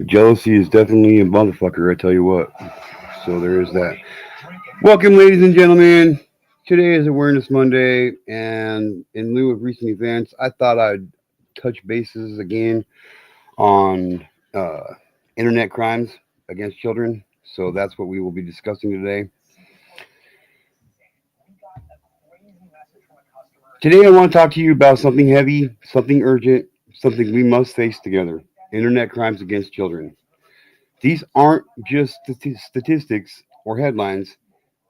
Jealousy is definitely a motherfucker, I tell you what. So there is that. Welcome, ladies and gentlemen. Today is Awareness Monday, and in lieu of recent events, I thought I'd touch bases again on uh, internet crimes against children. So that's what we will be discussing today. Today, I want to talk to you about something heavy, something urgent, something we must face together: internet crimes against children. These aren't just statistics or headlines.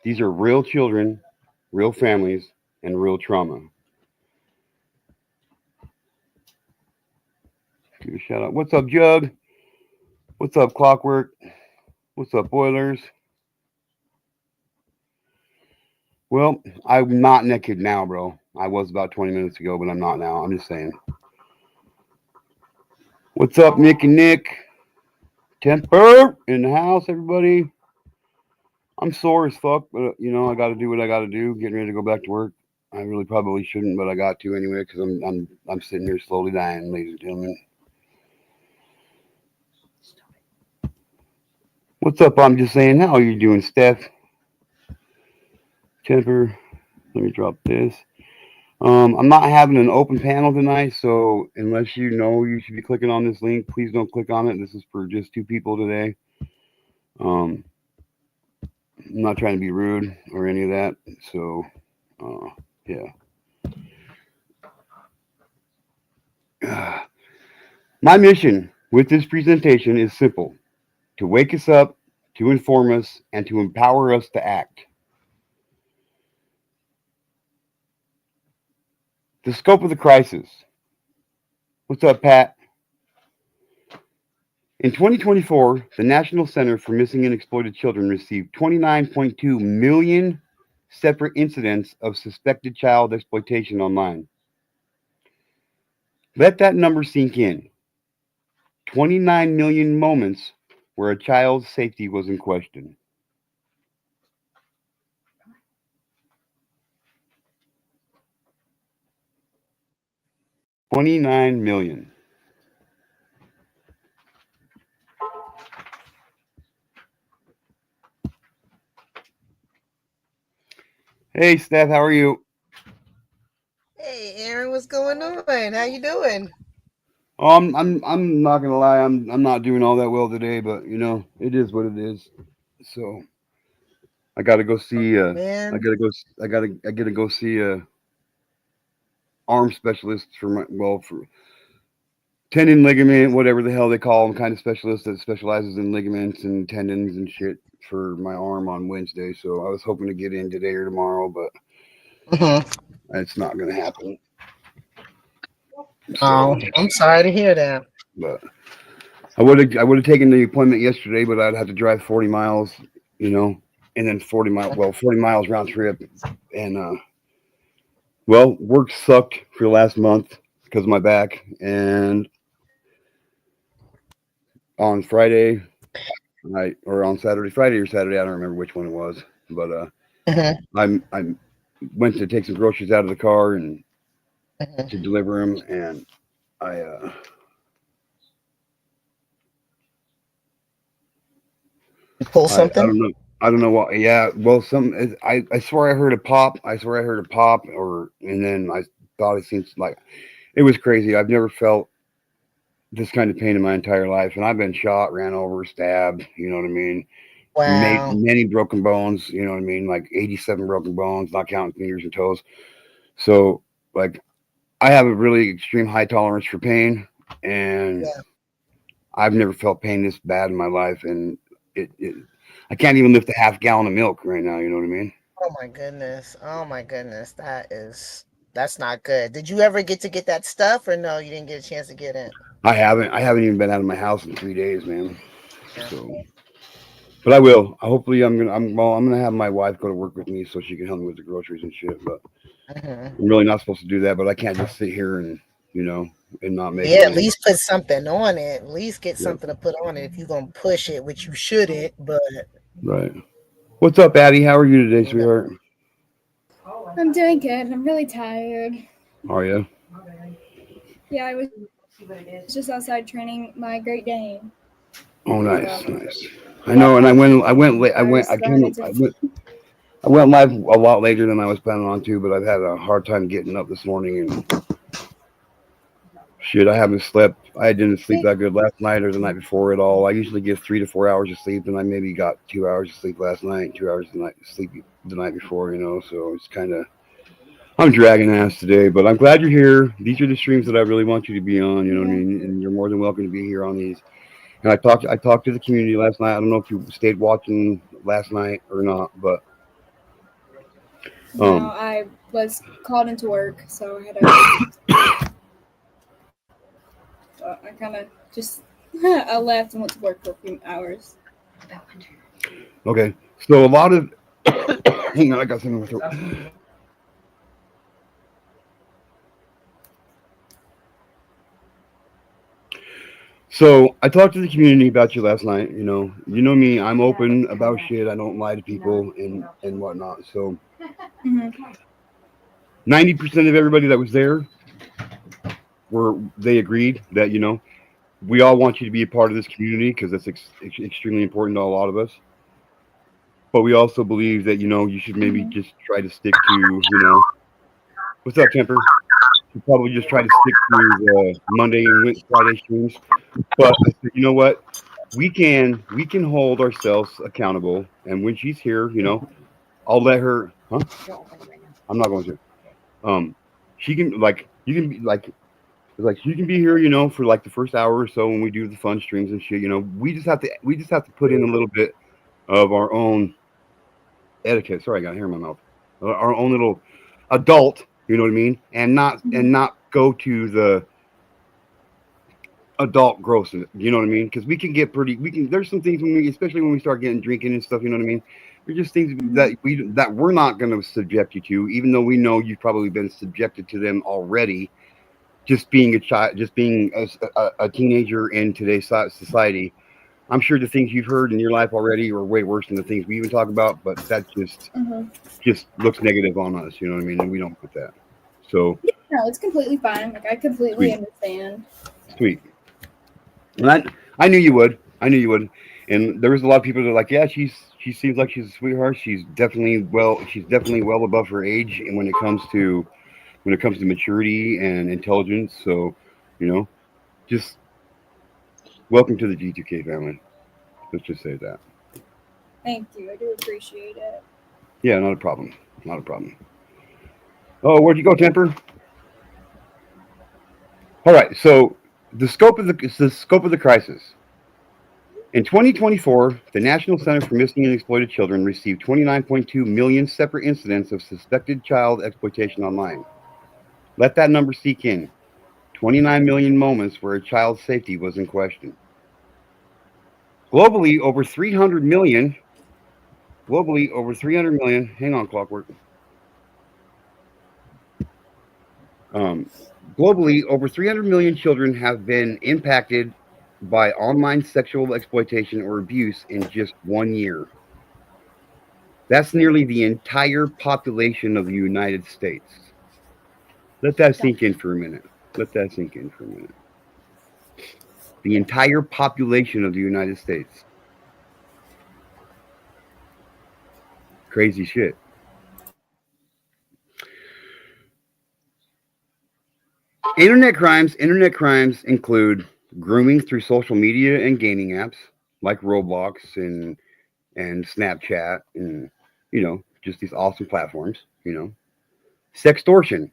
These are real children, real families, and real trauma. Give a shout out. What's up, Jug? What's up, Clockwork? What's up, Boilers? Well, I'm not naked now, bro. I was about 20 minutes ago, but I'm not now. I'm just saying. What's up, Nick and Nick? Temper in the house, everybody. I'm sore as fuck, but I got to do what I got to do. Getting ready to go back to work. I really probably shouldn't, but I got to anyway because I'm sitting here slowly dying, ladies and gentlemen. What's up? I'm just saying. How are you doing, Steph? Temper. Let me drop this. I'm not having an open panel tonight, so unless you know you should be clicking on this link, please don't click on it. This is for just two people today. Um, I'm not trying to be rude or any of that. So, yeah. My mission with this presentation is simple: to wake us up, to inform us, and to empower us to act. The scope of the crisis. What's up, Pat? In 2024, the National Center for Missing and Exploited Children received 29.2 million separate incidents of suspected child exploitation online. Let that number sink in. 29 million moments where a child's safety was in question. 29 million. Hey, Steph, how are you? Hey, Aaron, what's going on? How you doing? I'm not gonna lie, I'm not doing all that well today, but it is what it is. So I gotta go see Man, I gotta go see arm specialists for for tendon ligament, whatever the hell they call them, kind of specialist that specializes in ligaments and tendons and shit for my arm on Wednesday. So I was hoping to get in today or tomorrow, but hmm it's not going to happen. oh, So, I'm sorry to hear that. but I would have taken the appointment yesterday, but I'd have to drive 40 miles, you know, and then 40 miles round trip, and work sucked for the last month because of my back, and on Friday night or on Friday or Saturday, I don't remember which one it was, but hmm I went to take some groceries out of the car and to hmm deliver them, and I Pull I something? don't know. I don't know what. Yeah, well, I swear I heard a pop. I swear I heard a pop, or and then I thought it seems like it was crazy. I've never felt this kind of pain in my entire life, and I've been shot, ran over, stabbed. You know what I mean? Made Wow. many broken bones. You know what I mean? Like 87 broken bones, not counting fingers and toes. So like I have a really extreme high tolerance for pain, and Yeah. I've never felt pain this bad in my life, and it I can't even lift a half gallon of milk right now. You know what I mean? Oh my goodness. Oh my goodness. That's not good. Did you ever get that stuff or no, you didn't get a chance to get it? I haven't. I haven't even been out of my house in 3 days, man. Yeah. So, but I will. Hopefully, I'm gonna. I'm gonna have my wife go to work with me so she can help me with the groceries and shit. But hmm I'm really not supposed to do that. But I can't just sit here and you know and not make Yeah, at money. least put something on it. At least get Yep. something to put on it if you're gonna push it, which you shouldn't, but Right. What's up, Addie? How are you today, you know. sweetheart? I'm doing good. I'm really tired. Are you? Yeah, I was just outside training my Great Dane. Oh, nice, nice. I know, and I went late. I went live a lot later than I was planning on to, but I've had a hard time getting up this morning and shit. I haven't slept. I didn't sleep that good last night or the night before at all. I usually get 3 to 4 hours of sleep, and I maybe got 2 hours of sleep last night, 2 hours of sleep the night before. So it's kind of I'm dragging ass today, but I'm glad you're here. These are the streams that I really want you to be on. You know what I mean? And you're more than welcome to be here on these. And I talked to the community last night. I don't know if you stayed watching last night or not, but No, I was called into work, so I had to. I kind of just I left and went to work for a few hours. okay. So a lot of hang on, I got something in my throat. So I talked to the community about you last night. You know me. I'm open about shit. I don't lie to people and whatnot. So 90% of everybody that was there they agreed that we all want you to be a part of this community because it's extremely important to a lot of us. But we also believe that you should maybe just try to stick to what's up, Temper? You probably just try to stick to the Monday and Friday streams. But I said, you know what? We can hold ourselves accountable, and when she's here, I'll let her. Huh? I'm not going to. She can you can be she can be here, for like the first hour or so when we do the fun streams and shit. We just have to put in a little bit of our own etiquette. Sorry, I got hair in my mouth. Our own little adult, you know what I mean, and not go to the adult gross. You know what I mean? Because we can get there's some things especially when we start getting drinking and stuff. You know what I mean? There's just things that we're not going to subject you to, even though we know you've probably been subjected to them already. Just being a child, just being a teenager in today's society. I'm sure the things you've heard in your life already are way worse than the things we even talk about, but that just looks negative on us, you know what I mean? And we don't put that. So no, it's completely fine. Like I completely understand. Sweet. And I knew you would. And there was a lot of people that are like, yeah, she seems like she's a sweetheart. She's definitely well above her age, and when it comes to maturity and intelligence. So, just welcome to the G2K family. Let's just say that. Thank you. I do appreciate it. Yeah, not a problem. Oh, where'd you go, Temper? All right. So the scope of the crisis. In 2024, the National Center for Missing and Exploited Children received 29.2 million separate incidents of suspected child exploitation online. Let that number sink in. 29 million moments where a child's safety was in question. Globally, over 300 million. Hang on, Clockwork. Globally, over 300 million children have been impacted by online sexual exploitation or abuse in just 1 year. That's nearly the entire population of the United States. Let that sink in for a minute. The entire population of the United States. Crazy shit. Internet crimes include grooming through social media and gaming apps like Roblox and Snapchat and just these awesome platforms. Sextortion,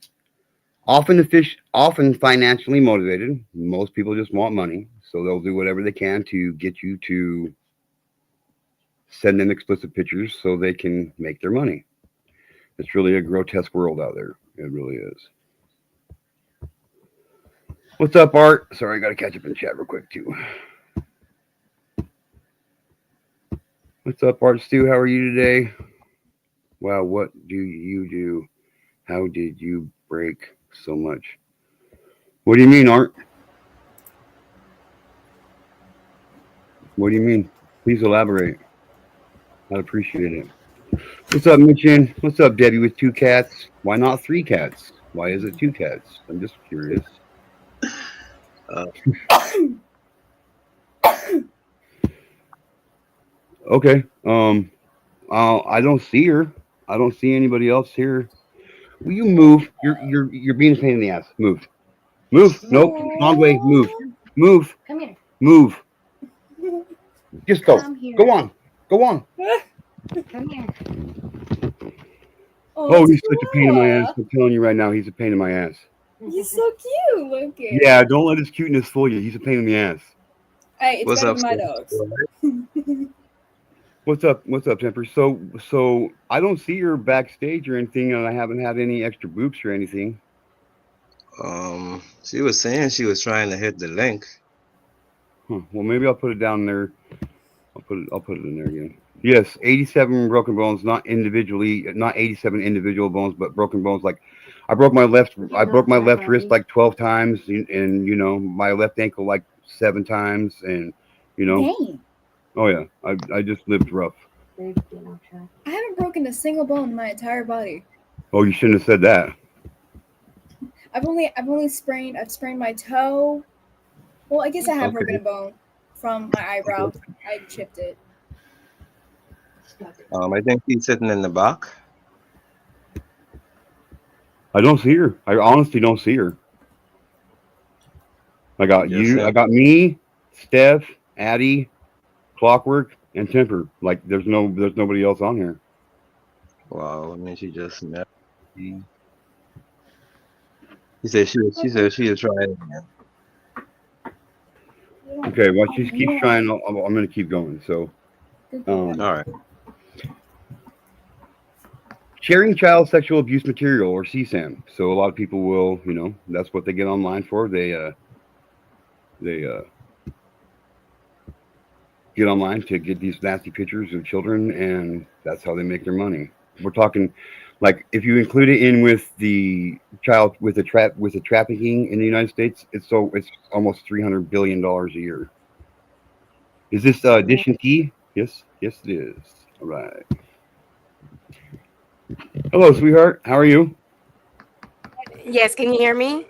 often financially motivated. Most people just want money, so they'll do whatever they can to get you to send them explicit pictures so they can make their money. It's really a grotesque world out there. It really is. What's up, Art? Sorry, I got to catch up in chat real quick, too. What's up, Art Stu? How are you today? Wow, what do you do? How did you break so much? What do you mean, Art? What do you mean? Please elaborate. I'd appreciate it. What's up, Mitchin? What's up, Debbie with 2 cats? Why not 3 cats? Why is it 2 cats? I'm just curious. Okay. I don't see her. I don't see anybody else here. Will you move? You're being a pain in the ass. Move. Move. Nope. Wrong way. Move. Move. Come here. Move. Just go. Come here. Go on. Go on. Come here. Oh, it's he's such a pain in my ass. Koala. I'm telling you right now, he's a pain in my ass. He's so cute looking. Yeah, don't let his cuteness fool you. He's a pain in the ass. Hey, it's What's better up, than my Steph? dogs. What's up? What's up, Temper? So I don't see her backstage or anything, and I haven't had any extra boops or anything. She was saying she was trying to hit the link. Huh. Well, maybe I'll put it down there. I'll put it in there again. Yes, 87 broken bones, not 87 individual bones, but broken bones. Like I broke my left wrist like 12 times, and my left ankle like 7 times, and you know, Dang. oh yeah, I just lived rough. I haven't broken a single bone in my entire body. Oh, you shouldn't have said that. I've sprained my toe. Well, I guess I have Okay. broken a bone from my eyebrow. I chipped it. I think she's sitting in the back. I don't see her. I honestly don't see her. I got Yes, you. sir. I got me, Steph, Addie, Clockwork, and Temper. Like there's nobody else on here. Wow, I mean, she just met me. She said she was trying again. Okay, well she keeps trying. I'm gonna keep going. So, All right. sharing child sexual abuse material or CSAM. So a lot of people will, that's what they get online for. They get online to get these nasty pictures of children, and that's how they make their money. We're talking, like, if you include it in with the child with the trafficking in the United States, it's almost $300 billion a year. Is this addition key? Yes, it is. All right. Hello, sweetheart. How are you? Yes, can you hear me?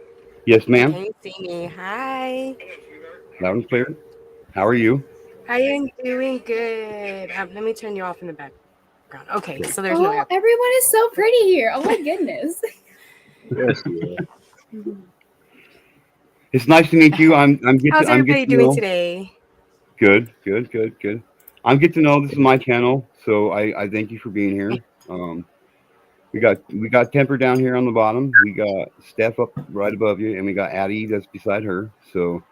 Yes, ma'am. Can you see me? Hi. Loud and clear. How are you? I am doing good. Let me turn you off in the background. Okay, so there's no echo. Everyone is so pretty here. Oh my goodness. Yes, she is. It's nice to meet you. I'm How's I'm everybody get to doing know. today? Good. I'm get to know. This is my channel, so I thank you for being here. We got Temper down here on the bottom. We got Steph up right above you, and we got Addie that's beside her. So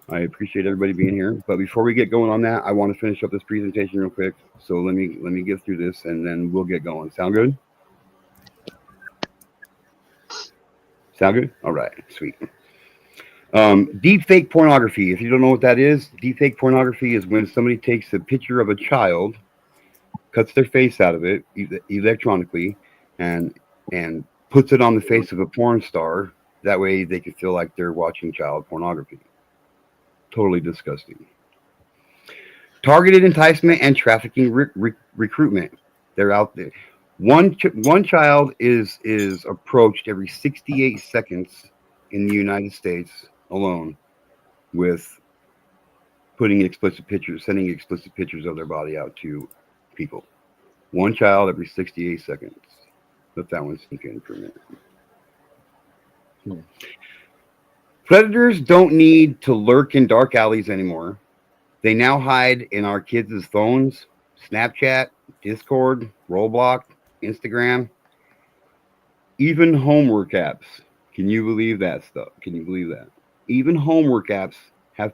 I appreciate everybody being here. But before we get going on that, I want to finish up this presentation real quick. So let me get through this, and then we'll get going. Sound good? Sound good? All right, sweet. Deep fake pornography. If you don't know what that is, deep fake pornography is when somebody takes a picture of a child, cuts their face out of it electronically, and puts it on the face of a porn star. That way they can feel like they're watching child pornography. Totally disgusting. Targeted enticement and trafficking recruitment. They're out there. One child is approached every 68 seconds in the United States alone with sending explicit pictures of their body out to people. One child every 68 seconds. Let that one sink in for a minute. Predators don't need to lurk in dark alleys anymore. They now hide in our kids' phones, Snapchat, Discord, Roblox, Instagram, even homework apps. Can you believe that stuff? Can you believe that? Even homework apps have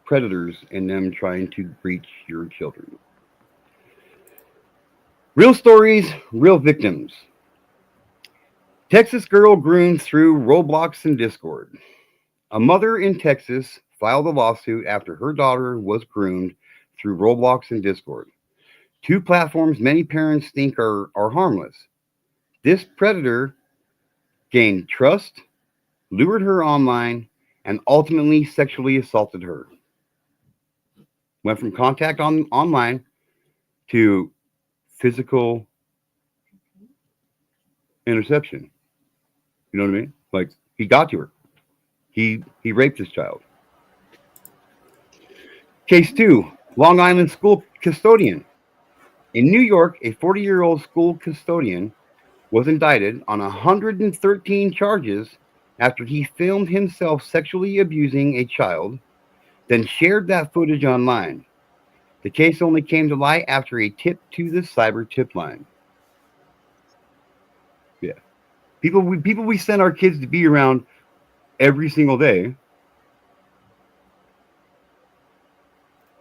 predators in them trying to breach your children. Real stories, real victims. Texas girl groomed through Roblox and Discord. A mother in Texas filed a lawsuit after her daughter was groomed through Roblox and Discord. Two platforms many parents think are harmless. This predator gained trust, lured her online, and ultimately sexually assaulted her. Went from contact online to physical interception. You know what I mean? Like, he got to her. He raped this child. Case 2, Long Island school custodian In New York, a 40-year-old school custodian was indicted on 113 charges after he filmed himself sexually abusing a child, then shared that footage online. The case only came to light after a tip to the cyber tip line. Yeah. People we send our kids to be around every single day.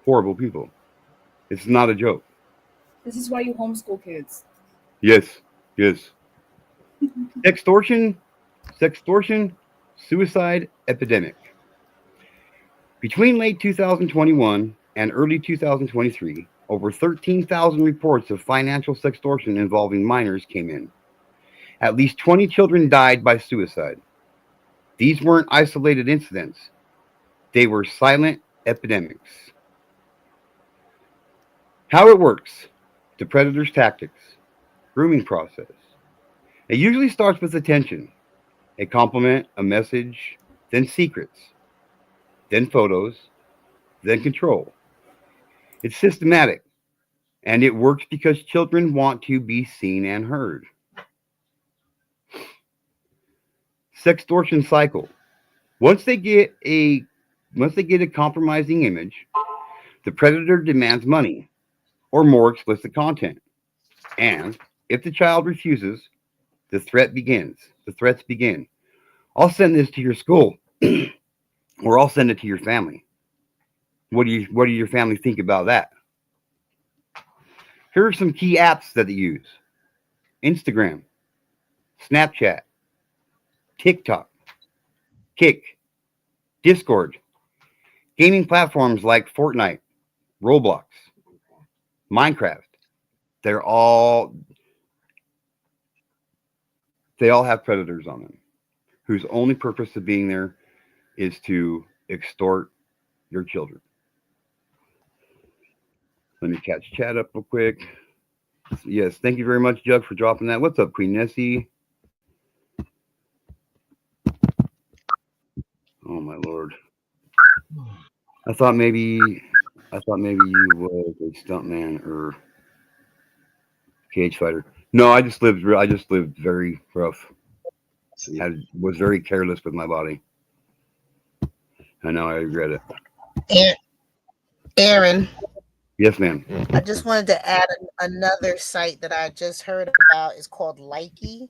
Horrible people. It's not a joke. This is why you homeschool kids. Yes. Yes. Sextortion, suicide epidemic. Between late 2021 and early 2023, over 13,000 reports of financial sextortion involving minors came in. At least 20 children died by suicide. These weren't isolated incidents. They were silent epidemics. How it works, the predator's tactics, grooming process. It usually starts with attention, a compliment, a message, then secrets, then photos, then control. It's systematic, and it works because children want to be seen and heard. Sextortion cycle. Once they get a compromising image, the predator demands money or more explicit content. And if the child refuses, the threats begin. I'll send this to your school or I'll send it to your family. What do your family think about that? Here are some key apps that they use. Instagram, Snapchat, TikTok, Kick, Discord, gaming platforms like Fortnite, Roblox, Minecraft. They all have predators on them whose only purpose of being there is to extort your children. Let me catch chat up real quick. Yes, thank you very much, Jug, for dropping that. What's up, Queen Nessie? Oh my lord! I thought maybe you was a stuntman or cage fighter. No, I just lived very rough. Was very careless with my body. I know I regret it. Aaron, Yes, ma'am. I just wanted to add another site that I just heard about. It's called Likee,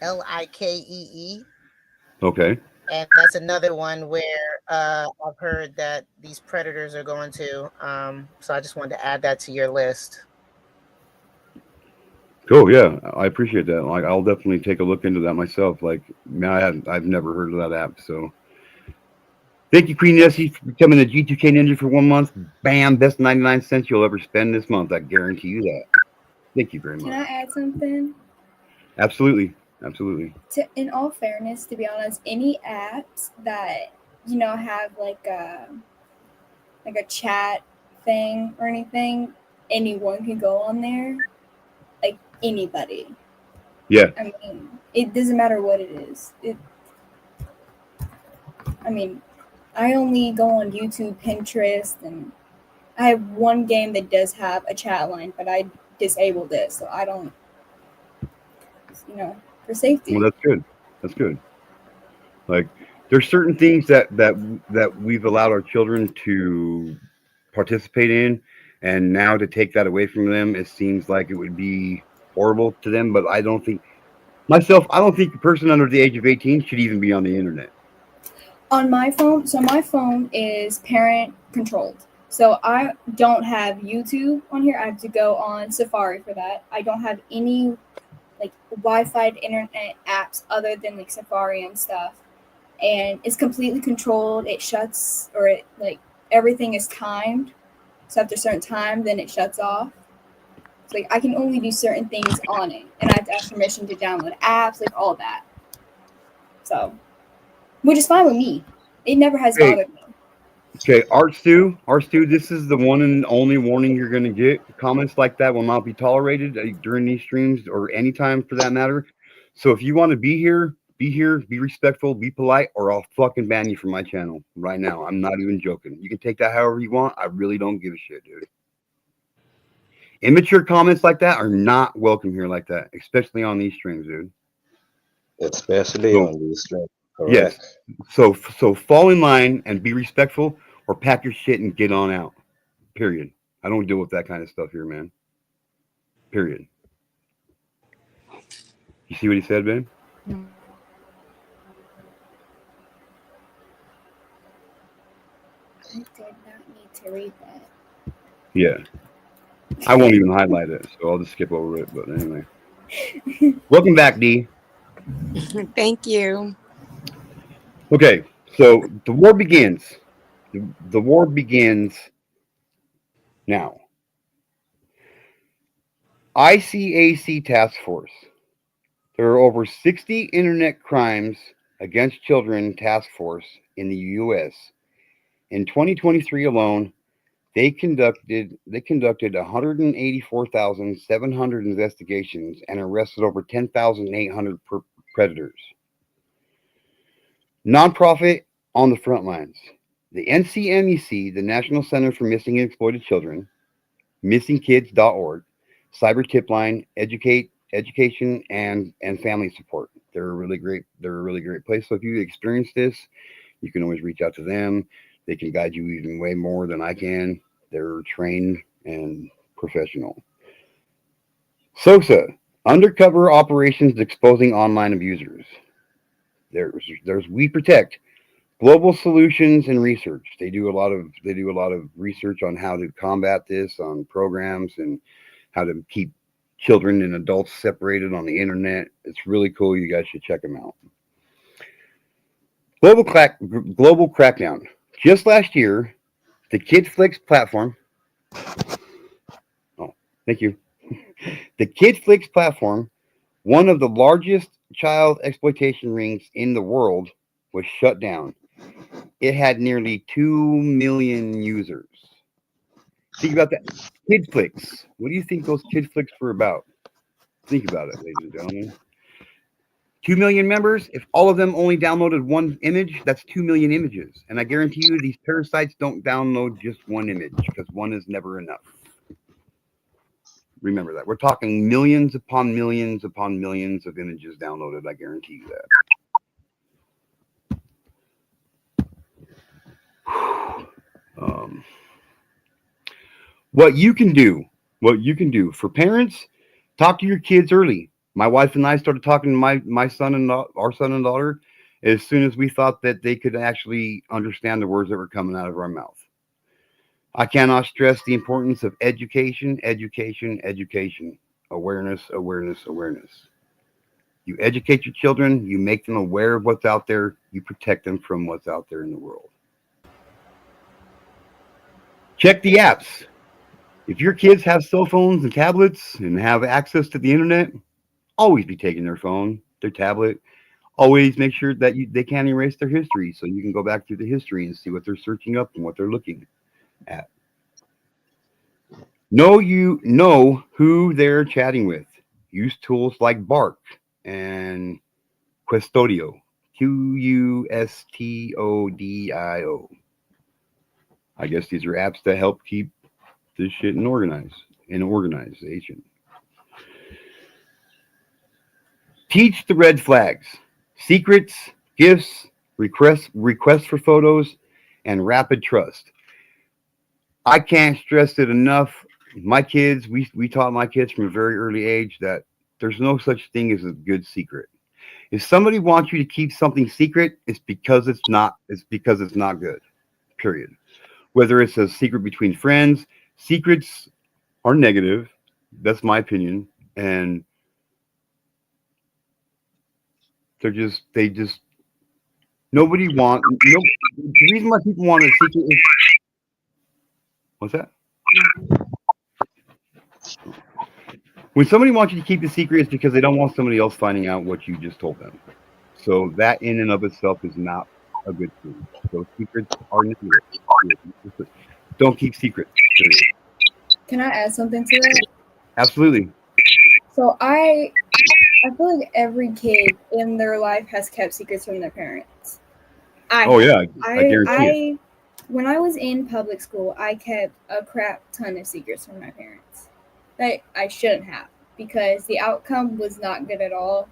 Likee. Okay. And that's another one where I've heard that these predators are going to. So I just wanted to add that to your list. Cool. Yeah, I appreciate that. Like, I'll definitely take a look into that myself. Like, man, I've never heard of that app. So, thank you, Queen Nessie, for becoming a G2K Ninja for 1 month. Bam, best 99 cents you'll ever spend this month. I guarantee you that. Thank you very much. Can I add something? Absolutely. In all fairness, to be honest, any apps that have like a chat thing or anything, anyone can go on there. Like anybody. Yeah. I mean, it doesn't matter what it is. I only go on YouTube, Pinterest, and I have one game that does have a chat line, but I disabled it, so I don't, for safety. Well, that's good. Like, there's certain things that we've allowed our children to participate in, and now to take that away from them, it seems like it would be horrible to them. But I don't think a person under the age of 18 should even be on the internet. On my phone, my phone is parent controlled. So I don't have YouTube on here. I have to go on Safari for that. I don't have any like Wi-Fi internet apps other than like Safari and stuff. And it's completely controlled. It shuts, or it like everything is timed. So after a certain time, then it shuts off. So like I can only do certain things on it, and I have to ask permission to download apps, like all that. So, which is fine with me. It never has bothered me. Okay, Art Stew, this is the one and only warning you're going to get. Comments like that will not be tolerated during these streams or anytime for that matter. So if you want to be here, be respectful, be polite, or I'll fucking ban you from my channel right now. I'm not even joking. You can take that however you want. I really don't give a shit, dude. Immature comments like that are not welcome here like that, especially on these streams, dude. Especially So, on these streams. yes. Correct. So fall in line and be respectful, or pack your shit and get on out. Period. I don't deal with that kind of stuff here, man. Period. You see what he said, Ben? I did not need to read that. Yeah. I won't even highlight it, so I'll just skip over it. But anyway. Welcome back, D. Thank you. Okay, so the war begins. The war begins now. ICAC Task Force. There are over 60 internet crimes against children task force in the U.S. In 2023 alone, they conducted 184,700 investigations and arrested over 10,800 predators. Nonprofit on the front lines. The NCMEC, the National Center for Missing and Exploited Children, missingkids.org, Cyber Tip Line, education and family support. They're a really great place. So if you experience this, you can always reach out to them. They can guide you even way more than I can. They're trained and professional. SOSA, undercover operations exposing online abusers. There's We Protect, global solutions and research. They do a lot of research on how to combat this, on programs and how to keep children and adults separated on the internet. It's really cool. You guys should check them out. Global crackdown. Just last year, the KidFlix platform. Oh, thank you. The KidFlix platform, one of the largest child exploitation rings in the world, was shut down. It had nearly 2 million users. Think about that. KidFlix. What do you think those KidFlix were about? Think about it, ladies and gentlemen. 2 million members. If all of them only downloaded one image, that's 2 million images. And I guarantee you, these parasites don't download just one image because one is never enough. Remember that. We're talking millions upon millions upon millions of images downloaded. I guarantee you that. What you can do for parents, talk to your kids early. My wife and I started talking to my son and our son and daughter as soon as we thought that they could actually understand the words that were coming out of our mouth. I cannot stress the importance of education. Awareness. You educate your children, you make them aware of what's out there, you protect them from what's out there in the world. Check the apps. If your kids have cell phones and tablets and have access to the internet, always be taking their phone, their tablet. Always make sure that they can't erase their history, so you can go back through the history and see what they're searching up and what they're looking at. Know who they're chatting with. Use tools like Bark and Questodio. Qustodio. I guess these are apps that help keep this shit in organization. Teach the red flags, secrets, gifts, requests for photos, and rapid trust. I can't stress it enough. My kids, we taught my kids from a very early age that there's no such thing as a good secret. If somebody wants you to keep something secret, it's because it's not good. Period. Whether it's a secret between friends, secrets are negative. That's my opinion. And the reason why people want a secret is, what's that? When somebody wants you to keep the secret, it's because they don't want somebody else finding out what you just told them. So that in and of itself is not a good thing. So secrets are negative. Don't keep secrets. Period. Can I add something to that? Absolutely. So I feel like every kid in their life has kept secrets from their parents. I guarantee it. When I was in public school, I kept a crap ton of secrets from my parents. that I shouldn't have, because the outcome was not good at all,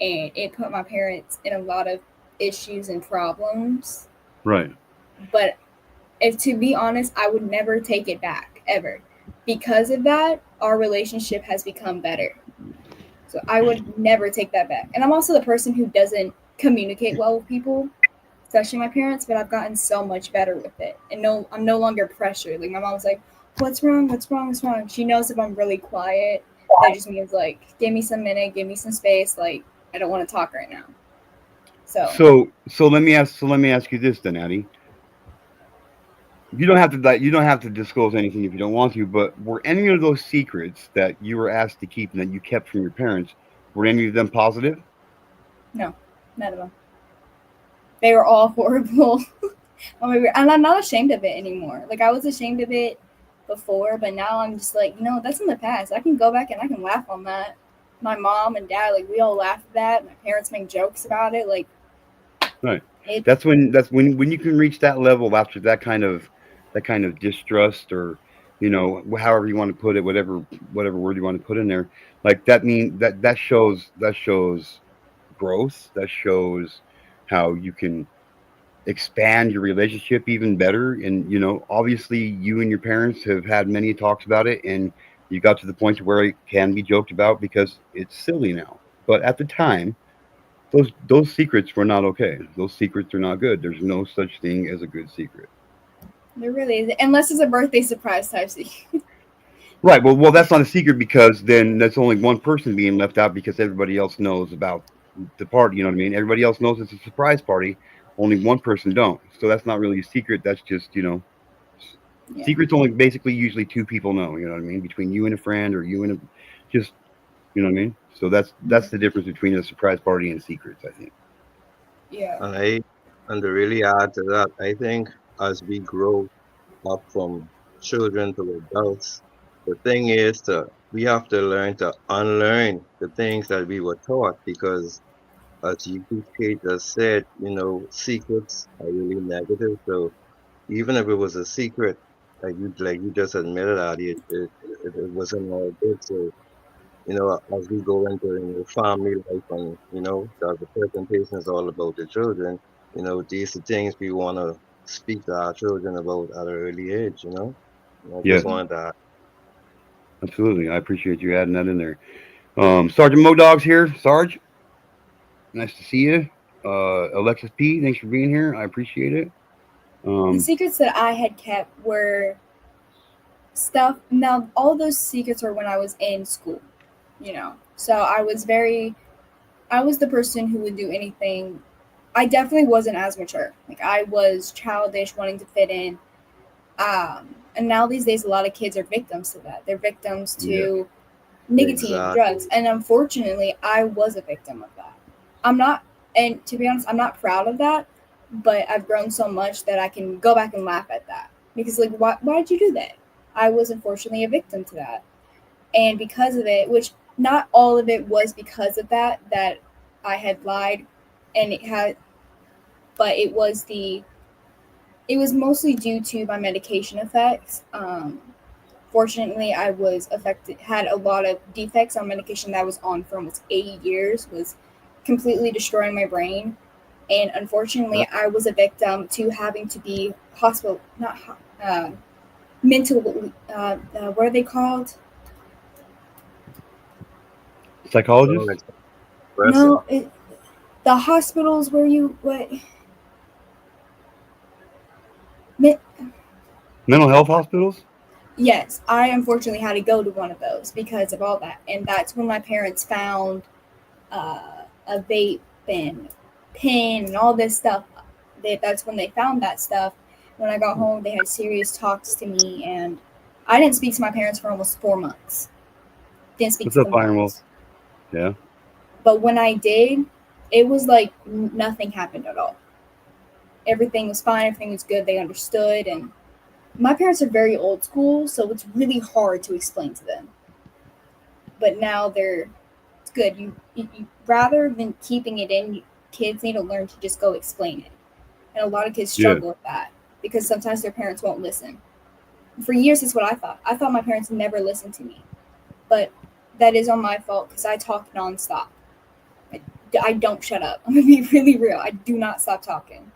and it put my parents in a lot of issues and problems. Right. But if to be honest, I would never take it back ever. Because of that, our relationship has become better. So I would never take that back. And I'm also the person who doesn't communicate well with people, especially my parents, but I've gotten so much better with it. And I'm no longer pressured. Like my mom's like, "What's wrong? What's wrong? What's wrong?" She knows if I'm really quiet, that just means like, give me some minute, give me some space, like I don't want to talk right now. So let me ask you this then, Addie. You don't have to you don't have to disclose anything if you don't want to, but were any of those secrets that you were asked to keep and that you kept from your parents, were any of them positive? no, none of them. They were all horrible. And I'm not ashamed of it anymore. Like I was ashamed of it before, but now I'm just like, that's in the past. I can go back and I can laugh on that. My mom and dad, like we all laugh at that. My parents make jokes about it. Like, Right. That's when you can reach that level after that kind of distrust, or however you want to put it, whatever word you want to put in there, like that shows growth. That shows how you can expand your relationship even better. And obviously you and your parents have had many talks about it, and you got to the point where it can be joked about because it's silly now, but at the time those secrets were not okay. Those secrets are not good. There's no such thing as a good secret. there really is, unless it's a birthday surprise type secret. Right. Well, that's not a secret, because then that's only one person being left out, because everybody else knows about the party. You know what I mean? Everybody else knows it's a surprise party. Only one person don't. So that's not really a secret. That's just Yeah. secrets only basically usually two people know. You know what I mean? Between you and a friend, or you and just you know what I mean. So that's the difference between a surprise party and secrets, I think. Yeah. And to really add to that, I think as we grow up from children to adults, the thing is we have to learn to unlearn the things that we were taught, because as you Kate just said, secrets are really negative. So even if it was a secret, like you just admitted, Adi, it wasn't all good. So as we go into family life, and the presentation is all about the children, these are things we want to speak to our children about at an early age. I Yeah, just wanted to. absolutely. I appreciate you adding that in there. Sergeant Modog's here. Sarge, nice to see you. Alexis P, thanks for being here. I appreciate it. The secrets that I had kept were stuff. Now, all those secrets are when I was in school, So I was the person who would do anything. I definitely wasn't as mature. Like I was childish, wanting to fit in. And now these days, a lot of kids are victims to that. They're victims to nicotine, Exactly. drugs, and unfortunately, I was a victim of that. I'm not, and to be honest, I'm not proud of that. But I've grown so much that I can go back and laugh at that, because like, why did you do that? I was unfortunately a victim to that, and because of it, which not all of it was because of that I had lied, and but it was mostly due to my medication effects. Fortunately, I was had a lot of defects on medication that I was on for almost 80 years, was completely destroying my brain. And unfortunately, I was a victim to having to be mental, what are they called? Psychologist, No, the hospitals where mental health hospitals. Yes, I unfortunately had to go to one of those because of all that. And that's when my parents found a vape and pen and all this stuff. That's when they found that stuff. When I got home, they had serious talks to me, and I didn't speak to my parents for almost 4 months. Didn't speak What's to up, them Iron once. Wolf? Yeah. But when I did, it was like nothing happened at all. Everything was fine. Everything was good. They understood. And my parents are very old school, so it's really hard to explain to them. But now it's good. You rather than keeping it in, kids need to learn to just go explain it. And a lot of kids struggle with that because sometimes their parents won't listen. For years, that's what I thought. I thought my parents never listened to me. but that is on my fault because I talk nonstop. I don't shut up. I'm gonna be really real. I do not stop talking.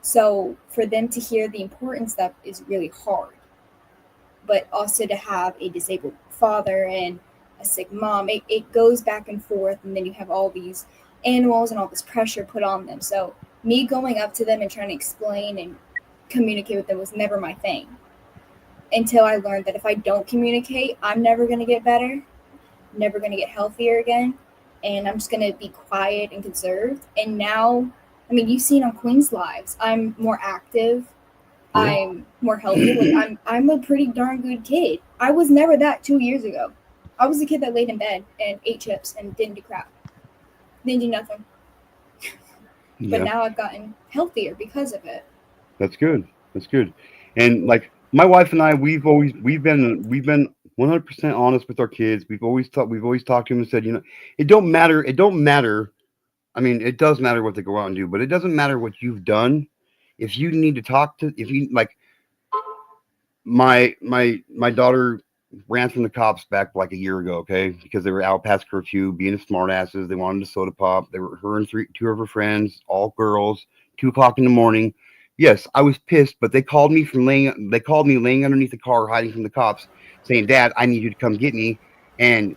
So for them to hear the importance that is really hard, but also to have a disabled father and a sick mom, it goes back and forth, and then you have all these animals and all this pressure put on them. So me going up to them and trying to explain and communicate with them was never my thing until I learned that if I don't communicate, I'm never going to get better, never going to get healthier again, and I'm just going to be quiet and conserved. And now, I mean, you've seen on Queen's Lives, I'm more active, I'm more healthy. Like I'm a pretty darn good kid. I was never that 2 years ago. I was the kid that laid in bed and ate chips and didn't do crap, didn't do nothing. But Yeah. now I've gotten healthier because of it. That's good. That's good. And like my wife and I, we've been 100% honest with our kids. We've always talked to them and said, it don't matter. It don't matter. I mean, it does matter what they go out and do, but it doesn't matter what you've done. If you need to talk to, if you like, my daughter ran from the cops back like a year ago, okay, because they were out past curfew, being smartasses. They wanted a soda pop. They were her and two of her friends, all girls, 2 o'clock in the morning. Yes, I was pissed, but they called me laying underneath the car, hiding from the cops, saying, "Dad, I need you to come get me." And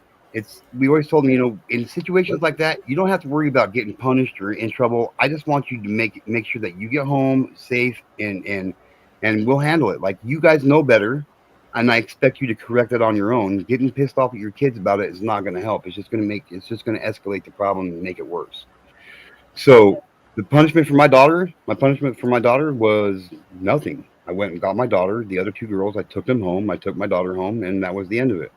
we always told them, in situations like that, you don't have to worry about getting punished or in trouble. I just want you to make sure that you get home safe and we'll handle it. Like, you guys know better, and I expect you to correct it on your own. Getting pissed off at your kids about it is not going to help. It's just going to escalate the problem and make it worse. So my punishment for my daughter was nothing. I went and got my daughter. The other 2 girls, I took them home. I took my daughter home, and that was the end of it.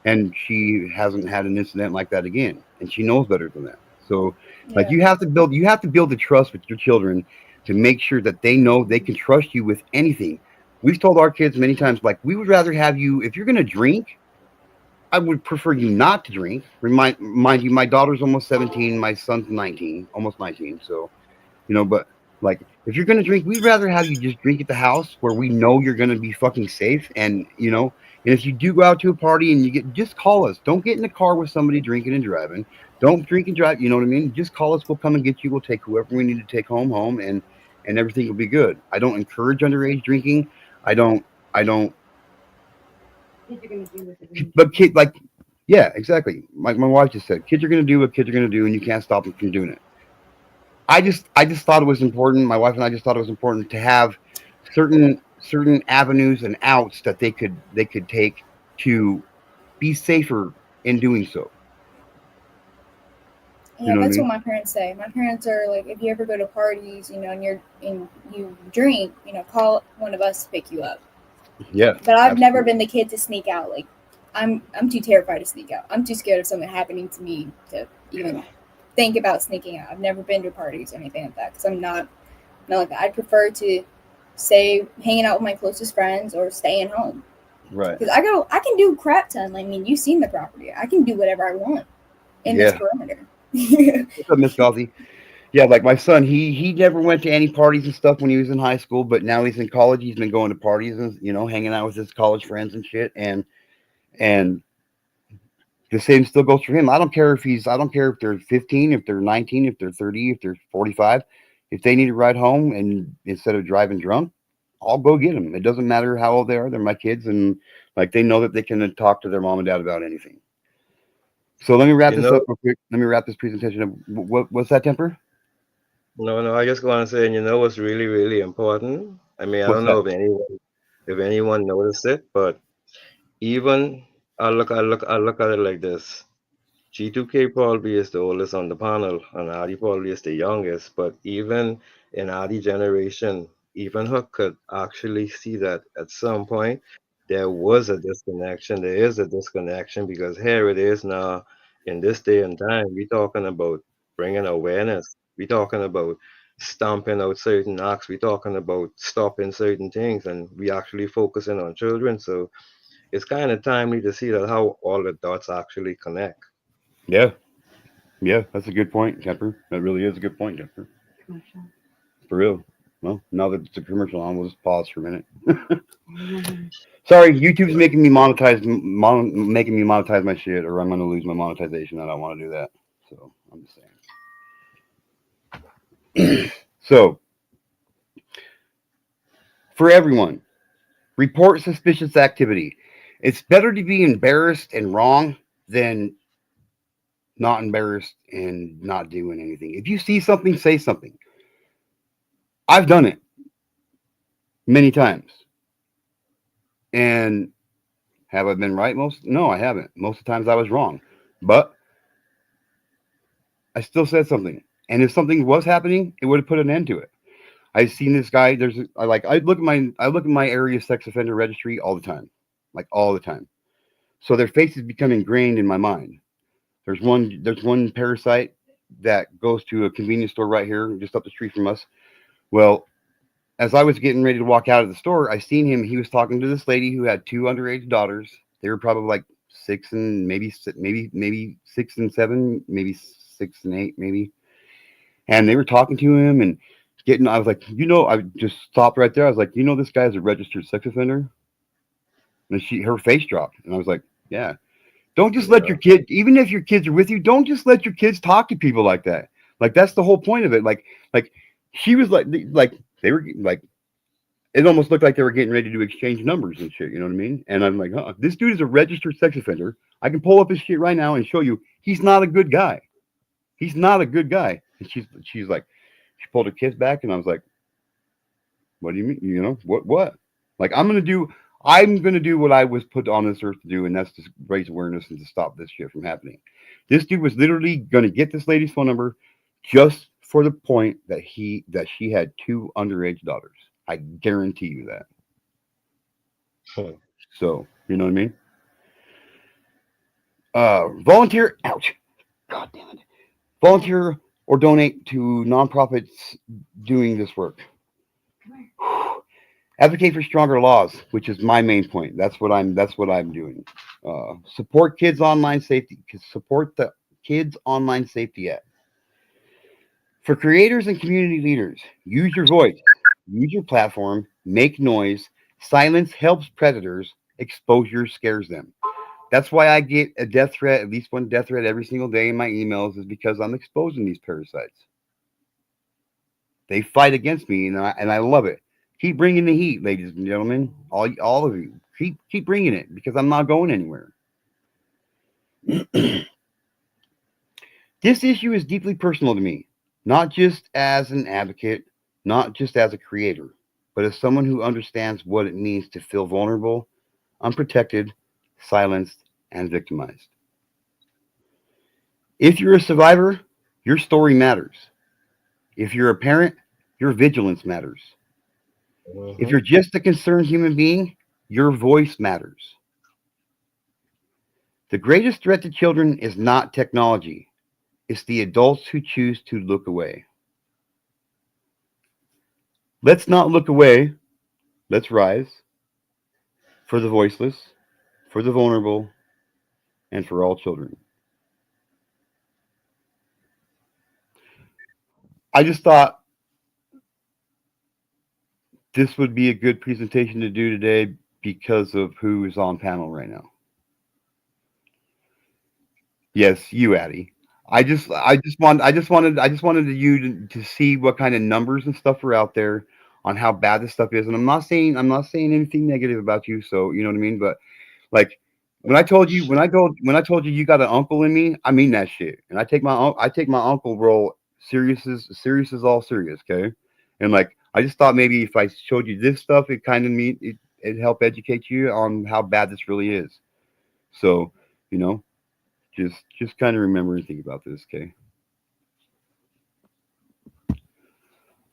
And she hasn't had an incident like that again, and she knows better than that. So, like, Yeah. you have to build the trust with your children to make sure that they know they can trust you with anything. We've told our kids many times, like, we would rather have you, if you're going to drink, I would prefer you not to drink. Mind you, my daughter's almost 17, my son's 19, almost 19. So, but like, if you're going to drink, we'd rather have you just drink at the house where we know you're going to be fucking safe. And if you do go out to a party and just call us. Don't get in the car with somebody drinking and driving. Don't drink and drive. You know what I mean? Just call us. We'll come and get you. We'll take whoever we need to take home, and everything will be good. I don't encourage underage drinking. I don't, but yeah, exactly. My wife just said, kids are going to do what kids are going to do, and you can't stop them from doing it. I just thought it was important. My wife and I just thought it was important to have certain avenues and outs that they could take to be safer in doing so. You Yeah, know what I that's what mean? my parents say. My parents are like, if you ever go to parties, and you drink, call one of us to pick you up. Yeah, But I've never absolutely. been the kid to sneak out. Like, I'm too terrified to sneak out. I'm too scared of something happening to me to even think about sneaking out. I've never been to parties or anything like that because I'm not like that. I'd prefer to stay hanging out with my closest friends or staying home Right. because I can do crap ton. I mean, you've seen the property. I can do whatever I want in this Yeah. perimeter. What's up, Miss Gauzy? Yeah, like my son, he never went to any parties and stuff when he was in high school, but now he's in college. He's been going to parties and hanging out with his college friends and shit. And the same still goes for him. I don't care if they're 15, if they're 19, if they're 30, if they're 45. If they need a ride home and instead of driving drunk, I'll go get them. It doesn't matter how old they are. They're my kids, and like, they know that they can talk to their mom and dad about anything. So let me wrap You this know, up real quick. Let me wrap this presentation up. What's that, Temper? no, no, I just want to say, you know what's really, really important? I mean, I What's don't that? know if anyone noticed it, but even I look at it like this. G2K probably is the oldest on the panel, and Adi probably is the youngest. But even in Adi generation, even her could actually see that at some point there was a disconnection. There is a disconnection because here it is now in this day and time. We're talking about bringing awareness. We're talking about stamping out certain acts. We're talking about stopping certain things, and we actually focusing on children. So it's kind of timely to see that how all the dots actually connect. Yeah, yeah, that's a good point, Temper. That really is a good point, Temper. For real. Well, now that it's a commercial on, we'll just pause for a minute. Sorry, YouTube's making me monetize my shit, or I'm gonna lose my monetization. I don't want to do that. So I'm just saying. So for everyone, report suspicious activity. It's better to be embarrassed and wrong than not embarrassed and not doing anything. If you see something, say something. I've done it many times. And have I been right most? No, I haven't. Most of the times I was wrong. But I still said something. And if something was happening, it would have put an end to it. I've seen this guy. I look at my area sex offender registry all the time. Like all the time. So their faces become ingrained in my mind. There's one parasite that goes to a convenience store right here, just up the street from us. Well, as I was getting ready to walk out of the store, I seen him. He was talking to this lady who had 2 underage daughters. They were probably like 6 and maybe 6 and 7, maybe 6 and 8, maybe. And they were talking to him and getting. I was like, I just stopped right there. I was like, this guy's a registered sex offender. And her face dropped, and I was like, yeah. Don't just let your kid, even if your kids are with you, don't just let your kids talk to people like that. Like that's the whole point of it. Like she was like they were like, it almost looked like they were getting ready to exchange numbers and shit. You know what I mean? And I'm like, this dude is a registered sex offender. I can pull up his shit right now and show you he's not a good guy. He's not a good guy. And she's like, she pulled her kids back, and I was like, what do you mean? What? Like I'm gonna do what I was put on this earth to do, and that's to raise awareness and to stop this shit from happening. This dude was literally going to get this lady's phone number just for the point that she had 2 underage daughters. I guarantee you that. So, you know what I mean? Volunteer, ouch. God damn it. Volunteer or donate to nonprofits doing this work. Advocate for stronger laws, which is my main point. That's what I'm doing. Support kids' online safety. Support the Kids Online Safety Act. For creators and community leaders, use your voice, use your platform, make noise. Silence helps predators. Exposure scares them. That's why I get a death threat, at least one death threat every single day in my emails, is because I'm exposing these parasites. They fight against me, and I love it. Keep bringing the heat, ladies and gentlemen. All of you. Keep bringing it, because I'm not going anywhere. This issue is deeply personal to me, not just as an advocate, not just as a creator, but as someone who understands what it means to feel vulnerable, unprotected, silenced, and victimized. If you're a survivor, your story matters. If you're a parent, your vigilance matters. If you're just a concerned human being, your voice matters. The greatest threat to children is not technology. It's the adults who choose to look away. Let's not look away. Let's rise for the voiceless, for the vulnerable, and for all children. I just thought this would be a good presentation to do today because of who is on panel right now. Yes, you, Addie. I just wanted you to see what kind of numbers and stuff are out there on how bad this stuff is. And I'm not saying anything negative about you, so you know what I mean. But like when I told you you got an uncle in me, I mean that shit. And I take my uncle role serious as all serious, okay? And like I just thought maybe if I showed you this stuff, it kind of it'd help educate you on how bad this really is. So, you know, just kind of remember and think about this, okay?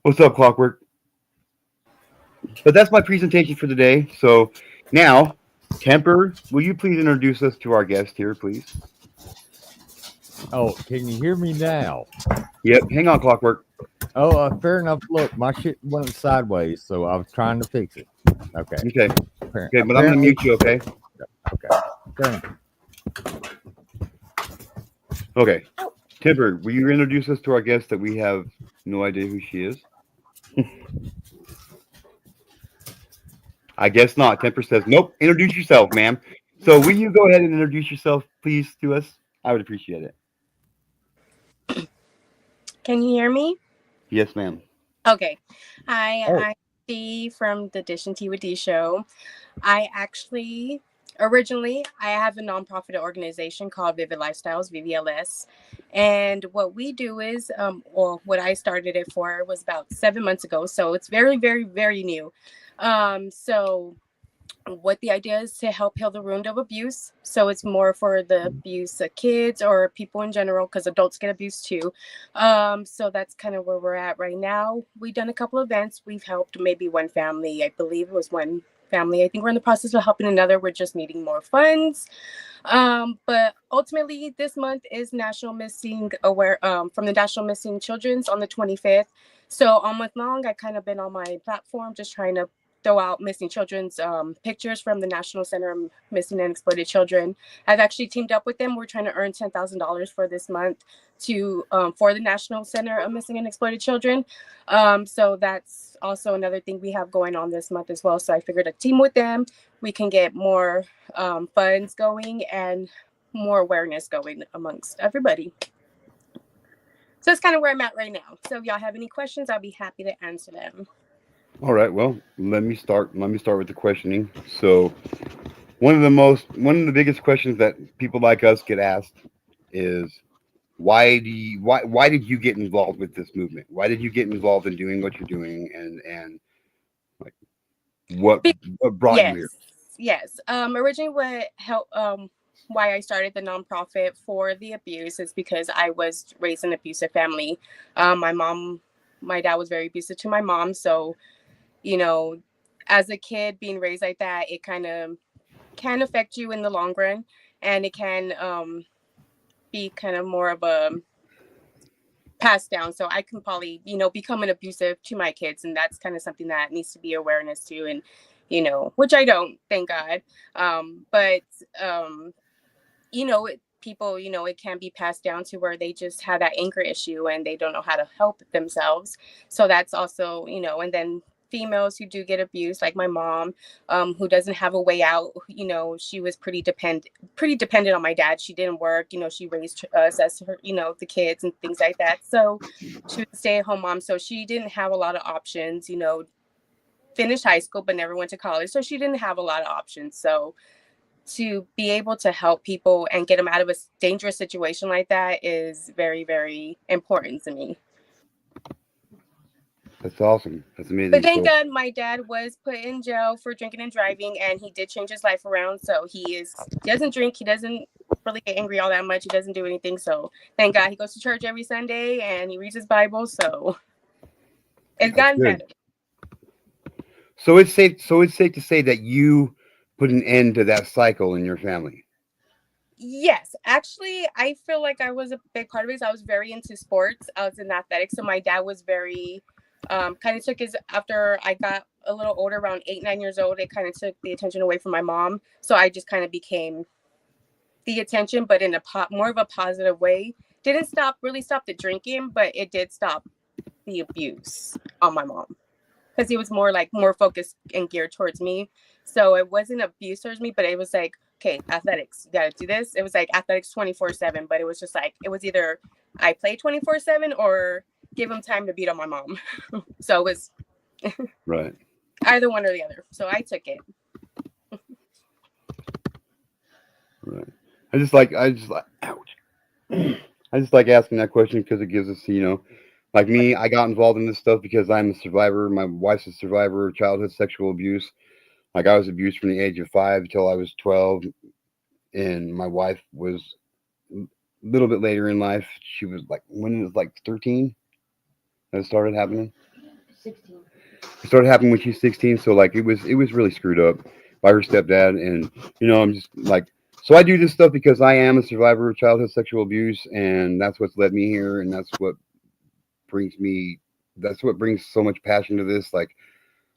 What's up, Clockwork? But that's my presentation for the day. So now, Temper, will you please introduce us to our guest here, please? Oh, can you hear me now? Yep. Hang on, Clockwork. Oh, fair enough. Look, my shit went sideways, so I was trying to fix it. Okay. Okay. Okay, but I'm gonna mute you. Okay. Okay. Fair enough. Okay. Temper, will you introduce us to our guest that we have no idea who she is? I guess not. Temper says, nope. Introduce yourself, ma'am. So will you go ahead and introduce yourself, please, to us? I would appreciate it. Can you hear me? Yes, ma'am. Okay. Hi, Oh. I'm Dee from the Dish and Tea with Dee show. I actually originally I have a nonprofit organization called Vivid Lifestyles, VVLS. And what we do is, or what I started it for was about 7 months ago. So it's very, very, very new. So what the idea is to help heal the wound of abuse. So it's more for the abuse of kids or people in general, because adults get abused too. So that's kind of where we're at right now. We've done a couple events. We've helped maybe one family. I believe it was one family. I think we're in the process of helping another. We're just needing more funds. But ultimately, this month is National Missing Aware from the National Missing Children's on the 25th. So all month long, I kind of been on my platform just trying to throw out missing children's pictures from the National Center of Missing and Exploited Children. I've actually teamed up with them. We're trying to earn $10,000 for this month to for the National Center of Missing and Exploited Children. So that's also another thing we have going on this month as well. So I figured a team with them, we can get more funds going and more awareness going amongst everybody. So that's kind of where I'm at right now. So if y'all have any questions, I'll be happy to answer them. All right. Well, let me start with the questioning. So one of the biggest questions that people like us get asked is why did you get involved with this movement? Why did you get involved in doing what you're doing, and like what brought you here? Yes. Originally what helped why I started the nonprofit for the abuse is because I was raised in an abusive family. My dad was very abusive to my mom, so you know, as a kid being raised like that, it kind of can affect you in the long run, and it can be kind of more of a pass down. So I can probably, become an abusive to my kids, and that's kind of something that needs to be awareness to, and which I don't, thank God. But people, it can be passed down to where they just have that anger issue and they don't know how to help themselves. So that's also, and then females who do get abused, like my mom, who doesn't have a way out. She was pretty dependent on my dad. She didn't work. She raised us as her, the kids and things like that. So she was a stay-at-home mom. So she didn't have a lot of options. Finished high school but never went to college. So she didn't have a lot of options. So to be able to help people and get them out of a dangerous situation like that is very, very important to me. That's awesome. That's amazing. But thank God my dad was put in jail for drinking and driving, and he did change his life around. So he doesn't drink. He doesn't really get angry all that much. He doesn't do anything. So thank God he goes to church every Sunday and he reads his Bible. So it's gotten better. So it's safe to say that you put an end to that cycle in your family. Yes, actually, I feel like I was a big part of it. I was very into sports. I was in athletics. So my dad was very kind of took after I got a little older, around 8, 9 years old, it kind of took the attention away from my mom. So I just kind of became the attention, but in more of a positive way. Didn't really stop the drinking, but it did stop the abuse on my mom, because he was more focused and geared towards me. So it wasn't abuse towards me, but it was like, okay, athletics, you got to do this. It was like athletics 24/7, but it was just like, it was either I play 24/7 or give him time to beat on my mom. So it was right, either one or the other. So I took it. Right. I just like ouch. I just like asking that question because it gives us, like me, I got involved in this stuff because I'm a survivor. My wife's a survivor of childhood sexual abuse. Like I was abused from the age of 5 until I was 12, and my wife was a little bit later in life. She was when it was 13 that it started happening. 16. It started happening when she's 16, so it was really screwed up by her stepdad, and I'm just so I do this stuff because I am a survivor of childhood sexual abuse, and that's what's led me here, and that's what brings so much passion to this.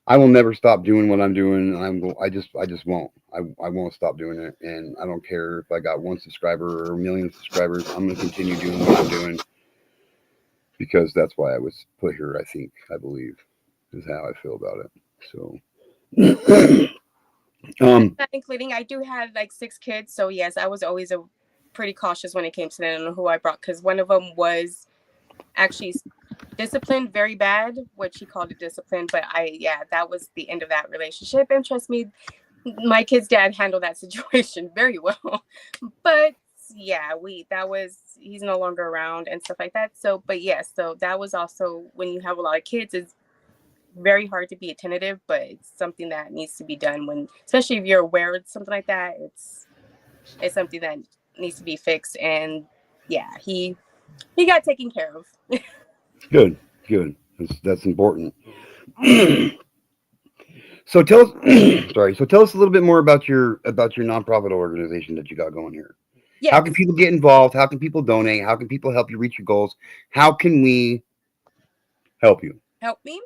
I will never stop doing what I'm doing. I just won't. I won't stop doing it, and I don't care if I got 1 subscriber or a million subscribers. I'm gonna continue doing what I'm doing because that's why I was put here. I believe. is how I feel about it. So, Not including, I do have like 6 kids, so yes, I was always pretty cautious when it came to them and who I brought, because one of them was actually disciplined very bad, which he called it discipline, but that was the end of that relationship. And trust me, my kid's dad handled that situation very well. But yeah, he's no longer around and stuff like that. So, but yes, so that was also, when you have a lot of kids, it's very hard to be attentive, but it's something that needs to be done when, especially if you're aware of something like that. It's something that needs to be fixed. And yeah, he got taken care of. good. That's important. So tell us, sorry. So tell us a little bit more about your nonprofit organization that you got going here. Yes. How can people get involved? How can people donate? How can people help you reach your goals? How can we help you? Help me?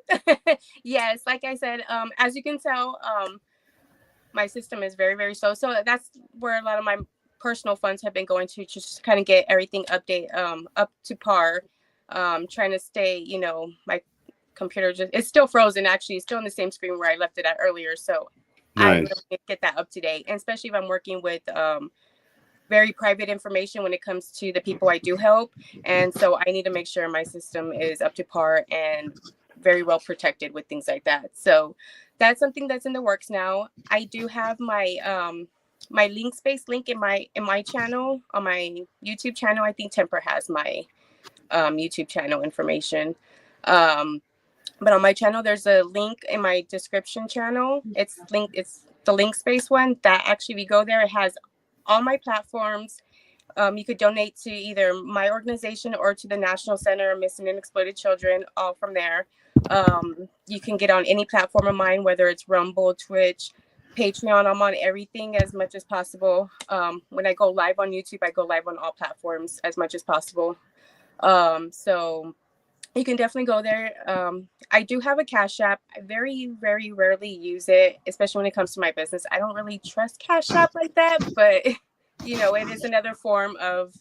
Yes, like I said, as you can tell, my system is very, very slow. So that's where a lot of my personal funds have been going to just kind of get everything up to par. Trying to stay, my computer it's still frozen. Actually, it's still on the same screen where I left it at earlier. So I Nice. really need to get that up to date, and especially if I'm working with very private information when it comes to the people I do help. And so I need to make sure my system is up to par and very well protected with things like that. So that's something that's in the works now. I do have my my Linkspace link in my channel, on my YouTube channel. I think Temper has my YouTube channel information. But on my channel, there's a link in my description channel. It's the Linkspace one that actually, we go there, it has all my platforms. You could donate to either my organization or to the National Center of Missing and Exploited Children, all from there. You can get on any platform of mine, whether it's Rumble, Twitch, Patreon. I'm on everything as much as possible. When I go live on YouTube, I go live on all platforms as much as possible. So you can definitely go there. I do have a Cash App. I very, very rarely use it, especially when it comes to my business. I don't really trust Cash App like that, but it is another form of,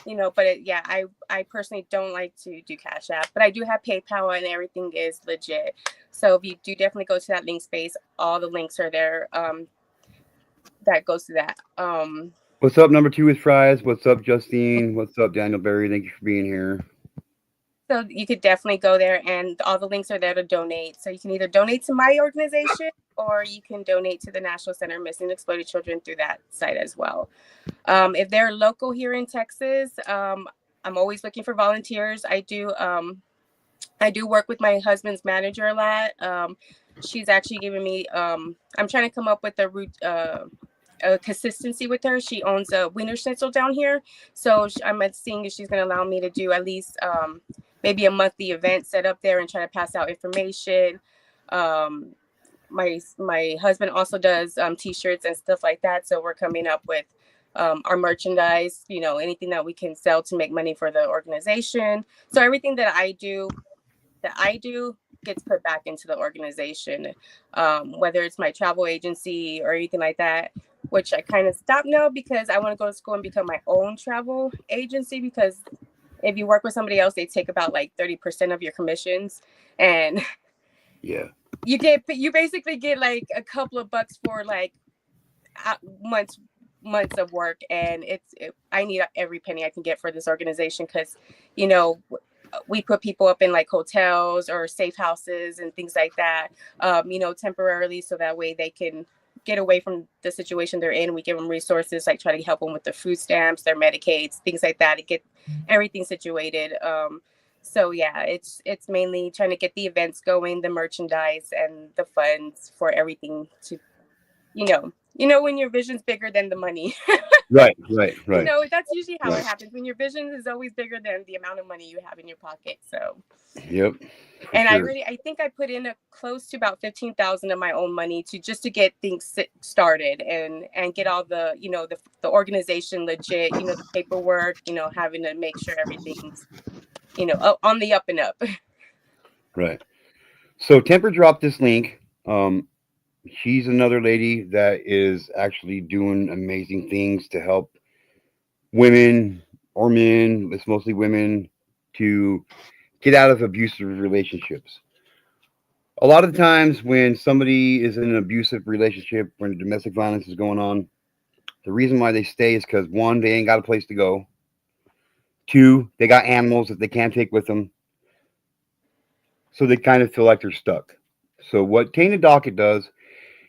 but I personally don't like to do Cash App, but I do have PayPal, and everything is legit. So if you do, definitely go to that link space. All the links are there. That goes to that. What's up, number 2 with Fries? What's up, Justine? What's up, Daniel Berry? Thank you for being here. So you could definitely go there, and all the links are there to donate. So you can either donate to my organization, or you can donate to the National Center of Missing and Exploited Children through that site as well. If they're local here in Texas, I'm always looking for volunteers. I do work with my husband's manager a lot. She's actually giving me, I'm trying to come up with a consistency with her. She owns a Wiener Schnitzel down here. So I'm seeing if she's going to allow me to do at least maybe a monthly event set up there and try to pass out information. My husband also does t-shirts and stuff like that. So we're coming up with our merchandise, anything that we can sell to make money for the organization. So everything that I do gets put back into the organization, whether it's my travel agency or anything like that, which I kind of stopped now because I want to go to school and become my own travel agency, because if you work with somebody else, they take about like 30% of your commissions, and yeah, you basically get like a couple of bucks for like months of work. And I need every penny I can get for this organization, because we put people up in like hotels or safe houses and things like that, temporarily, so that way they can get away from the situation they're in. We give them resources, like try to help them with their food stamps, their Medicaids, things like that, to get everything situated. So yeah, it's mainly trying to get the events going, the merchandise, and the funds for everything to, when your vision's bigger than the money. right. That's usually how it happens, when your vision is always bigger than the amount of money you have in your pocket. So yep. And sure. I think I put in close to about 15,000 of my own money to get things started and get all the, the organization legit, the paperwork, having to make sure everything's, on the up and up. Right. So Temper dropped this link. She's another lady that is actually doing amazing things to help women or men, it's mostly women, to get out of abusive relationships. A lot of the times when somebody is in an abusive relationship, when domestic violence is going on, the reason why they stay is because one, they ain't got a place to go. Two, they got animals that they can't take with them, so they kind of feel like they're stuck. So what Tana Dockett does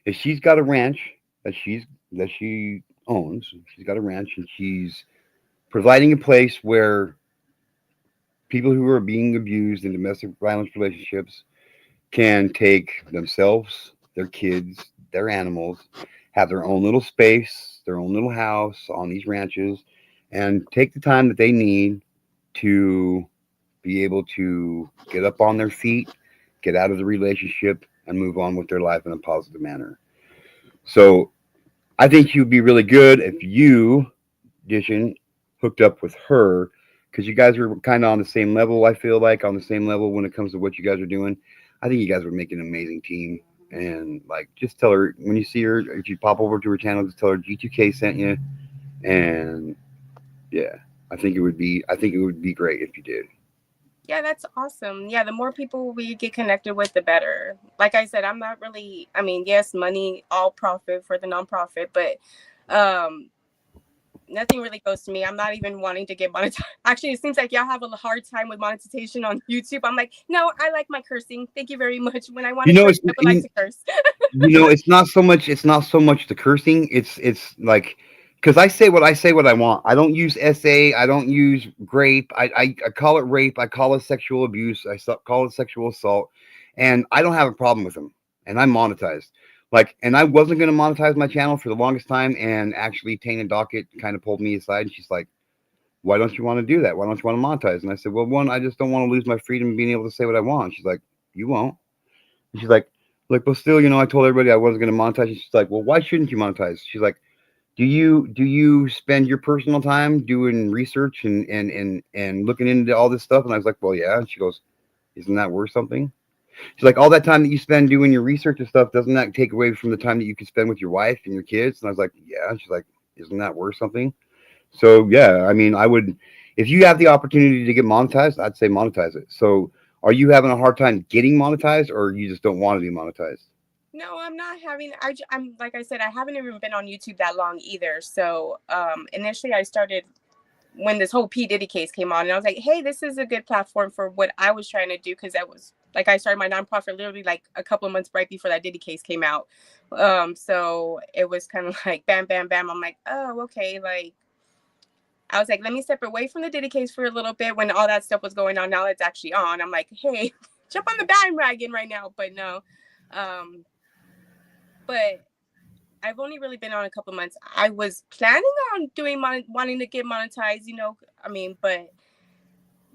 is she's got a ranch that she owns. She's got a ranch, and she's providing a place where people who are being abused in domestic violence relationships can take themselves, their kids, their animals, have their own little space, their own little house on these ranches, and take the time that they need to be able to get up on their feet, get out of the relationship, and move on with their life in a positive manner. So I think you'd be really good if you, Dishin, hooked up with her because you guys are kind of on the same level. I feel like on the same level when it comes to what you guys are doing. I think you guys would make an amazing team. And like, just tell her when you see her, if you pop over to her channel, just tell her G2K sent you. And yeah, I think it would be great if you did. Yeah, that's awesome. Yeah, the more people we get connected with, the better. Like I said, I'm not really, I mean, yes, money, all profit for the nonprofit, but nothing really goes to me. I'm not even wanting to get monetized. Actually, it seems like y'all have a hard time with monetization on YouTube. I'm like, no, I like my cursing. Thank you very much. When I want to curse, I would like to curse. It's not so much the cursing. It's like, because I say what I want. I don't use SA. I don't use grape. I call it rape. I call it sexual abuse. Call it sexual assault, and I don't have a problem with them. And I'm monetized. Like, and I wasn't going to monetize my channel for the longest time. And actually, Tana Dockett kind of pulled me aside, and she's like, "Why don't you want to do that? Why don't you want to monetize?" And I said, "Well, one, I just don't want to lose my freedom of being able to say what I want." She's like, "You won't." And she's like, but still, I told everybody I wasn't going to monetize. And she's like, "Well, why shouldn't you monetize?" She's like, do you spend your personal time doing research and looking into all this stuff?" And I was like, "Well, yeah." And she goes, "Isn't that worth something?" She's like, "All that time that you spend doing your research and stuff, doesn't that take away from the time that you could spend with your wife and your kids?" And I was like, "Yeah." And she's like, "Isn't that worth something?" So yeah, I mean, I would, if you have the opportunity to get monetized, I'd say monetize it. So are you having a hard time getting monetized, or you just don't want to be monetized? No, I'm not having. I'm like I said, I haven't even been on YouTube that long either. So initially, I started when this whole P Diddy case came on, and I was like, hey, this is a good platform for what I was trying to do, because that was like I started my nonprofit literally like a couple of months right before that Diddy case came out. So it was kind of like bam, bam, bam. I'm like, oh, okay, like. I was like, let me step away from the Diddy case for a little bit when all that stuff was going on. Now it's actually on. I'm like, hey, jump on the bandwagon right now. But no. But I've only really been on a couple months. I was planning on wanting to get monetized, but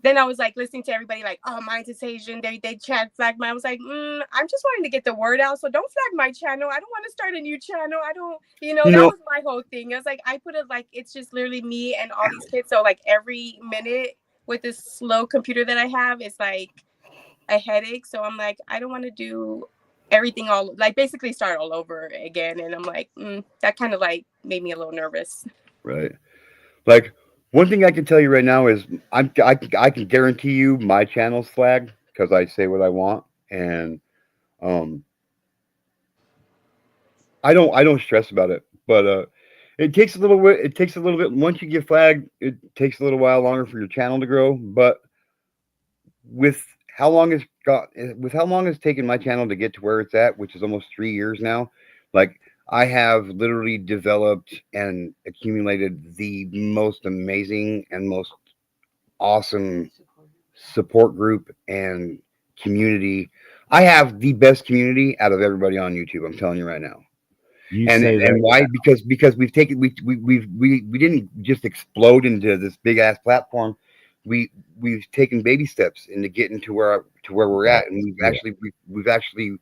then I was like listening to everybody like, oh, monetization, they chat flag my. I was like, I'm just wanting to get the word out. So don't flag my channel. I don't want to start a new channel. I don't, that was my whole thing. I was like, I put it like, it's just literally me and all these kids. So like every minute with this slow computer that I have, it's like a headache. So I'm like, I don't want to do everything all like basically start all over again. And I'm like, that kind of like made me a little nervous. Right. Like, one thing I can tell you right now is I can guarantee you my channel's flagged because I say what I want, and I don't stress about it. But it takes a little bit. It takes a little bit. Once you get flagged, it takes a little while longer for your channel to grow. But with how long it's taken my channel to get to where it's at, which is almost 3 years now, like I have literally developed and accumulated the most amazing and most awesome support group and community. I have the best community out of everybody on YouTube. I'm telling you right now. And why? Because we've taken we didn't just explode into this big ass platform. We've taken baby steps into getting to where we're at, and we've actually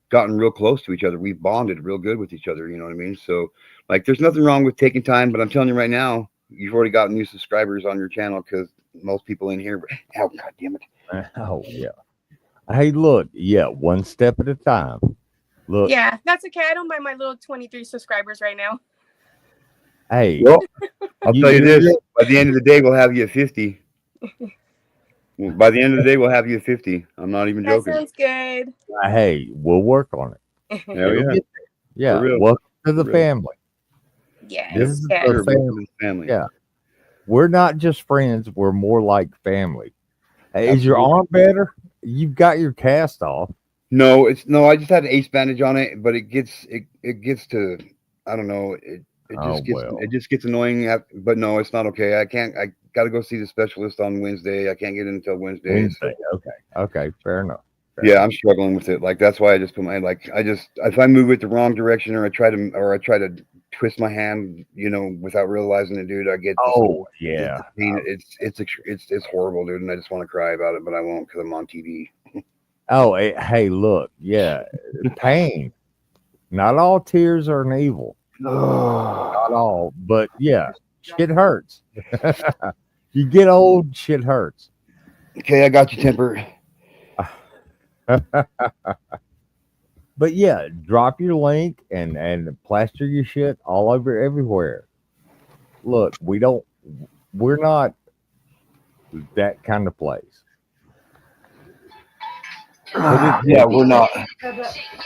gotten real close to each other. We've bonded real good with each other. You know what I mean? So like, there's nothing wrong with taking time, but I'm telling you right now, you've already got new subscribers on your channel because most people in here. Oh, God damn it! Oh yeah. Hey, look, yeah, one step at a time. Look. Yeah, that's okay. I don't mind my little 23 subscribers right now. Hey, well, I'll tell you this: by the end of the day, we'll have you at 50. By the end of the day, we'll have you at 50. I'm not even That joking. sounds good. Hey, we'll work on it. Hell It'll yeah. get there. Yeah. real. Welcome to the For real. family. Yes. This is yes. the Sure, family. welcome to the family. Yeah. We're not just friends. We're more like family. Hey, is your Absolutely. arm better? You've got your cast off. No, I just had an ace bandage on it, but it gets to, I don't know, it Oh, just gets well. it just gets annoying. But no, it's not okay. I got to go see the specialist on Wednesday. I can't get in until Wednesday. so- Wednesday. Okay. Fair enough. Fair Yeah, enough. I'm struggling with it. Like that's why I just put my if I move it the wrong direction or I try to twist my hand, without realizing it, dude, I get this. Oh, yeah. pain. It's horrible, dude, and I just want to cry about it, but I won't because I'm on TV. Oh, hey, look. Yeah. Pain. Not all tears are an evil. Not all. But yeah, shit hurts. You get old, shit hurts. Okay, I got you, Temper. But yeah, drop your link and plaster your shit all over everywhere. Look, we're not that kind of place. Yeah, we're not.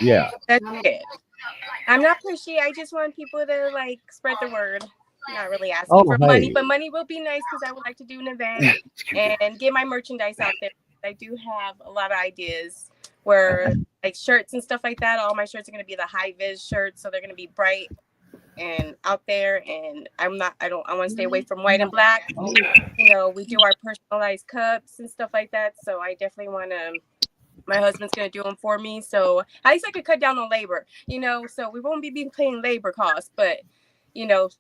Yeah. That's it. I'm not pushy. I just want people to like spread the word. Not really asking Oh, for money, hey. but money will be nice because I would like to do an event Excuse me. and get my merchandise out there. I do have a lot of ideas where like shirts and stuff like that. All my shirts are going to be the high vis shirts, so they're going to be bright and out there. And I want to stay away from white and black. We do our personalized cups and stuff like that. So I definitely want to. My husband's going to do them for me. So at least I could cut down on labor, so we won't be paying labor costs, but,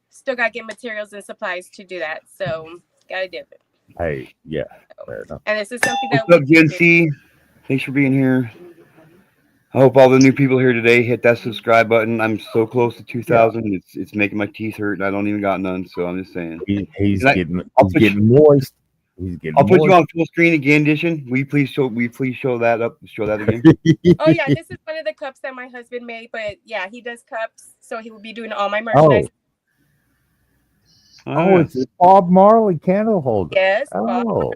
still got to get materials and supplies to do that. So got to do it. Hey, yeah. Fair enough. And this is something that What's up, we Gen do. C? Thanks for being here. I hope all the new people here today hit that subscribe button. I'm so close to 2,000. It's making my teeth hurt, and I don't even got none. So I'm just saying. He's And I'll put getting moist. He's getting I'll put you moist. on full screen again, Edition. Will you please show that up? Show that again. Oh yeah, this is one of the cups that my husband made, but yeah, he does cups, so he will be doing all my Oh, merchandise. it's a Bob Marley candle holder. Yes. Oh,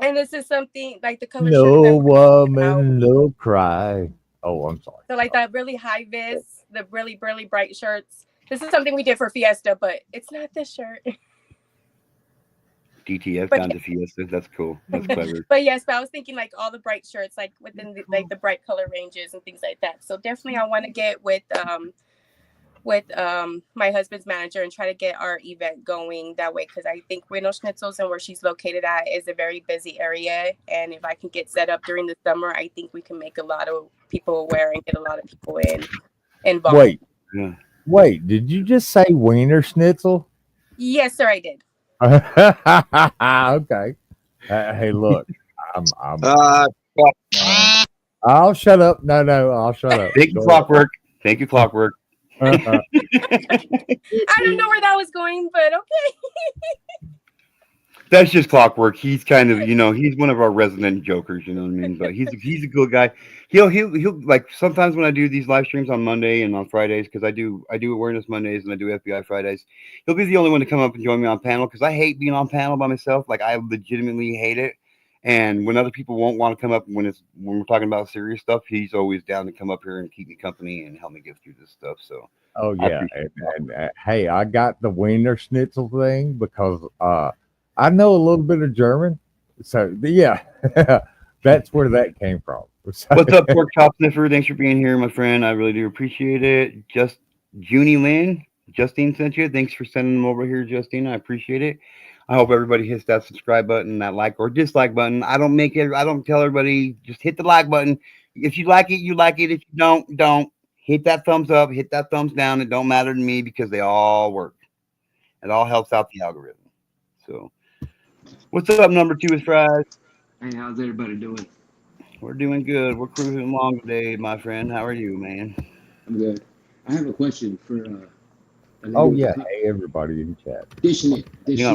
And this is something like the color shirt no that we're talking about. woman, no cry. Oh, I'm sorry. So like that really high vis, the really, really bright shirts. This is something we did for Fiesta, but it's not this shirt. DTF But- down to Fiesta. That's cool. That's clever. But yes, but I was thinking like all the bright shirts, like within the bright color ranges and things like that. So definitely I want to get with my husband's manager and try to get our event going that way, because I think Window Schnitzels and where she's located at is a very busy area, and if I can get set up during the summer, I think we can make a lot of people aware and get a lot of people involved. Yeah. Wait, did you just say Wiener Schnitzel? Yes, sir, I did. Okay. Hey, look, I'm I'll shut up. No, I'll shut up. Thank you, Go Clockwork. Thank you, Clockwork. ahead. I don't know where that was going, but okay. That's just Clockwork. He's kind of, he's one of our resident jokers. You know what I mean? But he's a good guy. He'll like sometimes when I do these live streams on Monday and on Fridays, because I do Awareness Mondays and I do FBI Fridays. He'll be the only one to come up and join me on panel because I hate being on panel by myself. Like I legitimately hate it. And when other people won't want to come up when we're talking about serious stuff, he's always down to come up here and keep me company and help me get through this stuff. So Oh I yeah, appreciate and hey, I got the Wiener Schnitzel thing because I know a little bit of German, so yeah, that's where that came from. So- what's up, Pork Chop Sniffer? Thanks for being here, my friend. I really do appreciate it. Just Junie Lynn, Justine sent you. Thanks for sending them over here, Justine. I appreciate it. I hope everybody hits that subscribe button, that like or dislike button. I don't tell everybody, just hit the like button. If you like it, you like it. If you don't. Hit that thumbs up, hit that thumbs down. It don't matter to me because they all work. It all helps out the algorithm. So what's up, number 2 is Fries? Hey, how's everybody doing? We're doing good. We're cruising along today, my friend. How are you, man? I'm good. I have a question for a lady oh with yeah, a cup. hey everybody in chat. Dishing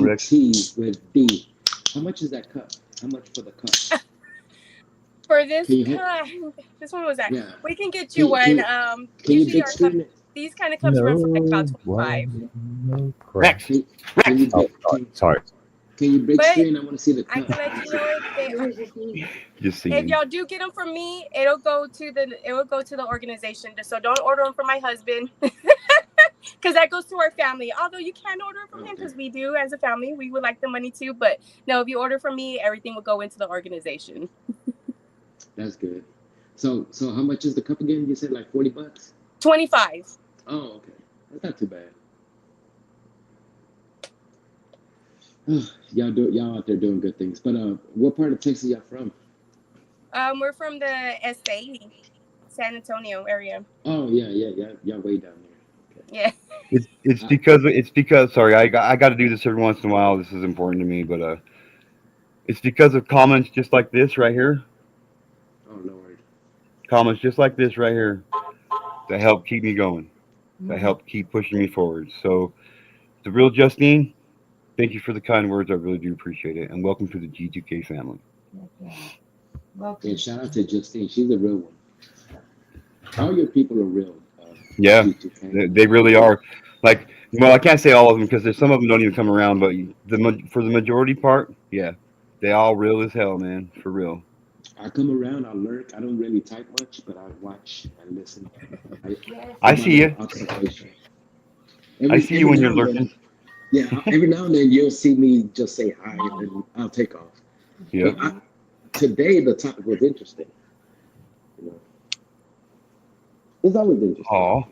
Rick. tea with D. How much is that cup? How much for the cup? For this Can you hit- cup, this one was that. Yeah. We can get you Can- one. can you Usually big our cups, screen it? these kind of cups run for like about 25. No crap. Rex. Can you Oh, big, can, sorry. Can you break But screen? I want to see the I cup. can let you know Just if saying. y'all do get them from me, it'll go to the organization. So don't order them from my husband, because that goes to our family. Although you can order it from him, because we do as a family, we would like the money too. But no, if you order from me, everything will go into the organization. That's good. So how much is the cup again? You said like $40? 25. Oh, okay. That's not too bad. Y'all out there doing good things. But what part of Texas y'all from? We're from the SA, San Antonio area. Oh yeah. Y'all way down there. Yeah. It's because sorry, I got to do this every once in a while. This is important to me, but it's because of comments just like this right here. Oh Lord. Comments just like this right here that help keep me going. That help keep pushing me forward. So the real Justine, thank you for the kind words. I really do appreciate it. And welcome to the G2K family. Yeah, shout out to Justine. She's a real one. All your people are real. Yeah, G2K. they really are. Like, well, I can't say all of them because there's some of them don't even come around. But for the majority part, yeah, they all real as hell, man. For real. I come around, I lurk. I don't really type much, but I watch and listen. I see you. Observation. I see you when you're now and then- lurking. Yeah, every now and then you'll see me just say hi, and then I'll take off. Yeah. But today the topic was interesting. You know, it's always interesting. Oh,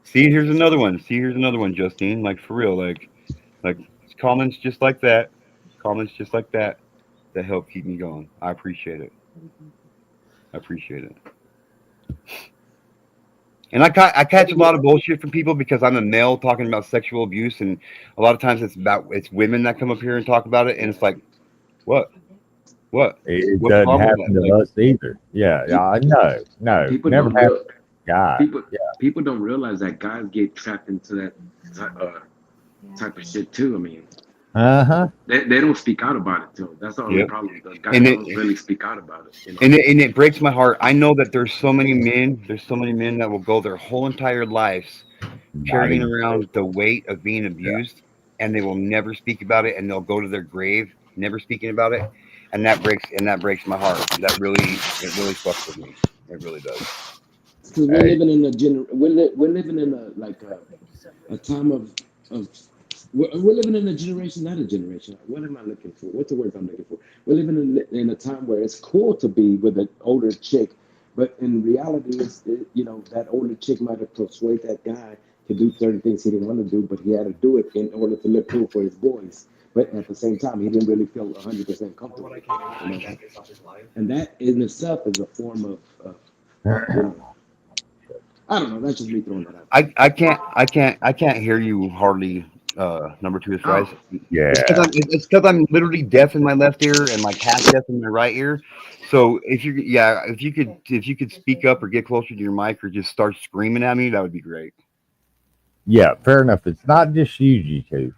see, here's another one. Justine. Like for real, like comments just like that, that help keep me going. I appreciate it. And I catch a lot of bullshit from people because I'm a male talking about sexual abuse, and a lot of times it's women that come up here and talk about it, and it's like, what? It What's doesn't wrong with happen that? to us either. Yeah, no, People never don't happened to a guy. people don't realize that guys get trapped into that type of shit too. I mean, they don't speak out about it too. That's the only problem. The guys don't really speak out about it. You know? And it breaks my heart. I know that there's so many men that will go their whole entire lives carrying around the weight of being abused, and they will never speak about it, and they'll go to their grave never speaking about it, and that breaks my heart. It really fucks with me. It really does. Because we're living in we're living in a time of we're living in a generation, not a generation. What am I looking for? What's the word I'm looking for? We're living in a time where it's cool to be with an older chick, but in reality, that older chick might have persuaded that guy to do certain things he didn't want to do, but he had to do it in order to look cool for his boys. But at the same time, he didn't really feel 100% comfortable. And that in itself is a form of I don't know. That's just me throwing that out. I can't hear you hardly. Number two is right. Yeah, It's because I'm literally deaf in my left ear and like half deaf in my right ear. So if you could speak up or get closer to your mic or just start screaming at me, that would be great. yeah, fair enough. It's not just you, G2.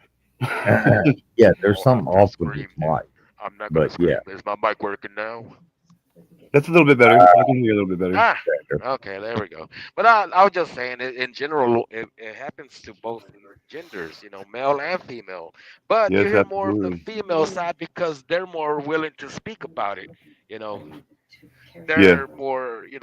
Yeah, there's something off with this mic. I'm not gonna But scream. yeah. Is my mic working now? That's a little bit better. I can hear you a little bit better. Okay, there we go. But I was just saying, in general, it happens to both genders, male and female. But Yes, you hear more of absolutely. the female side because they're more willing to speak about it. Yeah. They're more, you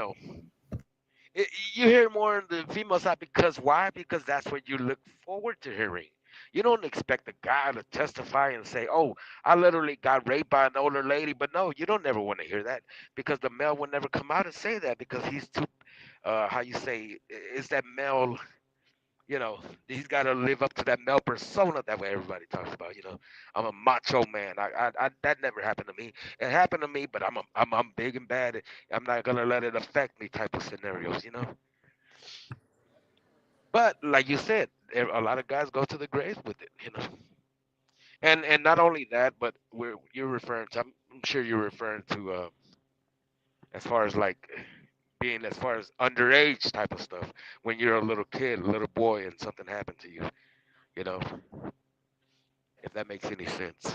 hear more on the female side because why? Because that's what you look forward to hearing. You don't expect a guy to testify and say, "Oh, I literally got raped by an older lady," but no, you don't never want to hear that because the male will never come out and say that because he's too, how you say, is that male. He's got to live up to that male persona that way everybody talks about. I'm a macho man. I that never happened to me. It happened to me, but I'm big and bad. I'm not gonna let it affect me. Type of scenarios. But like you said, a lot of guys go to the grave with it. And not only that, but you're referring to. I'm sure you're referring to as far as like being as far as underage type of stuff when you're a little kid, a little boy, and something happened to you. You know, if that makes any sense.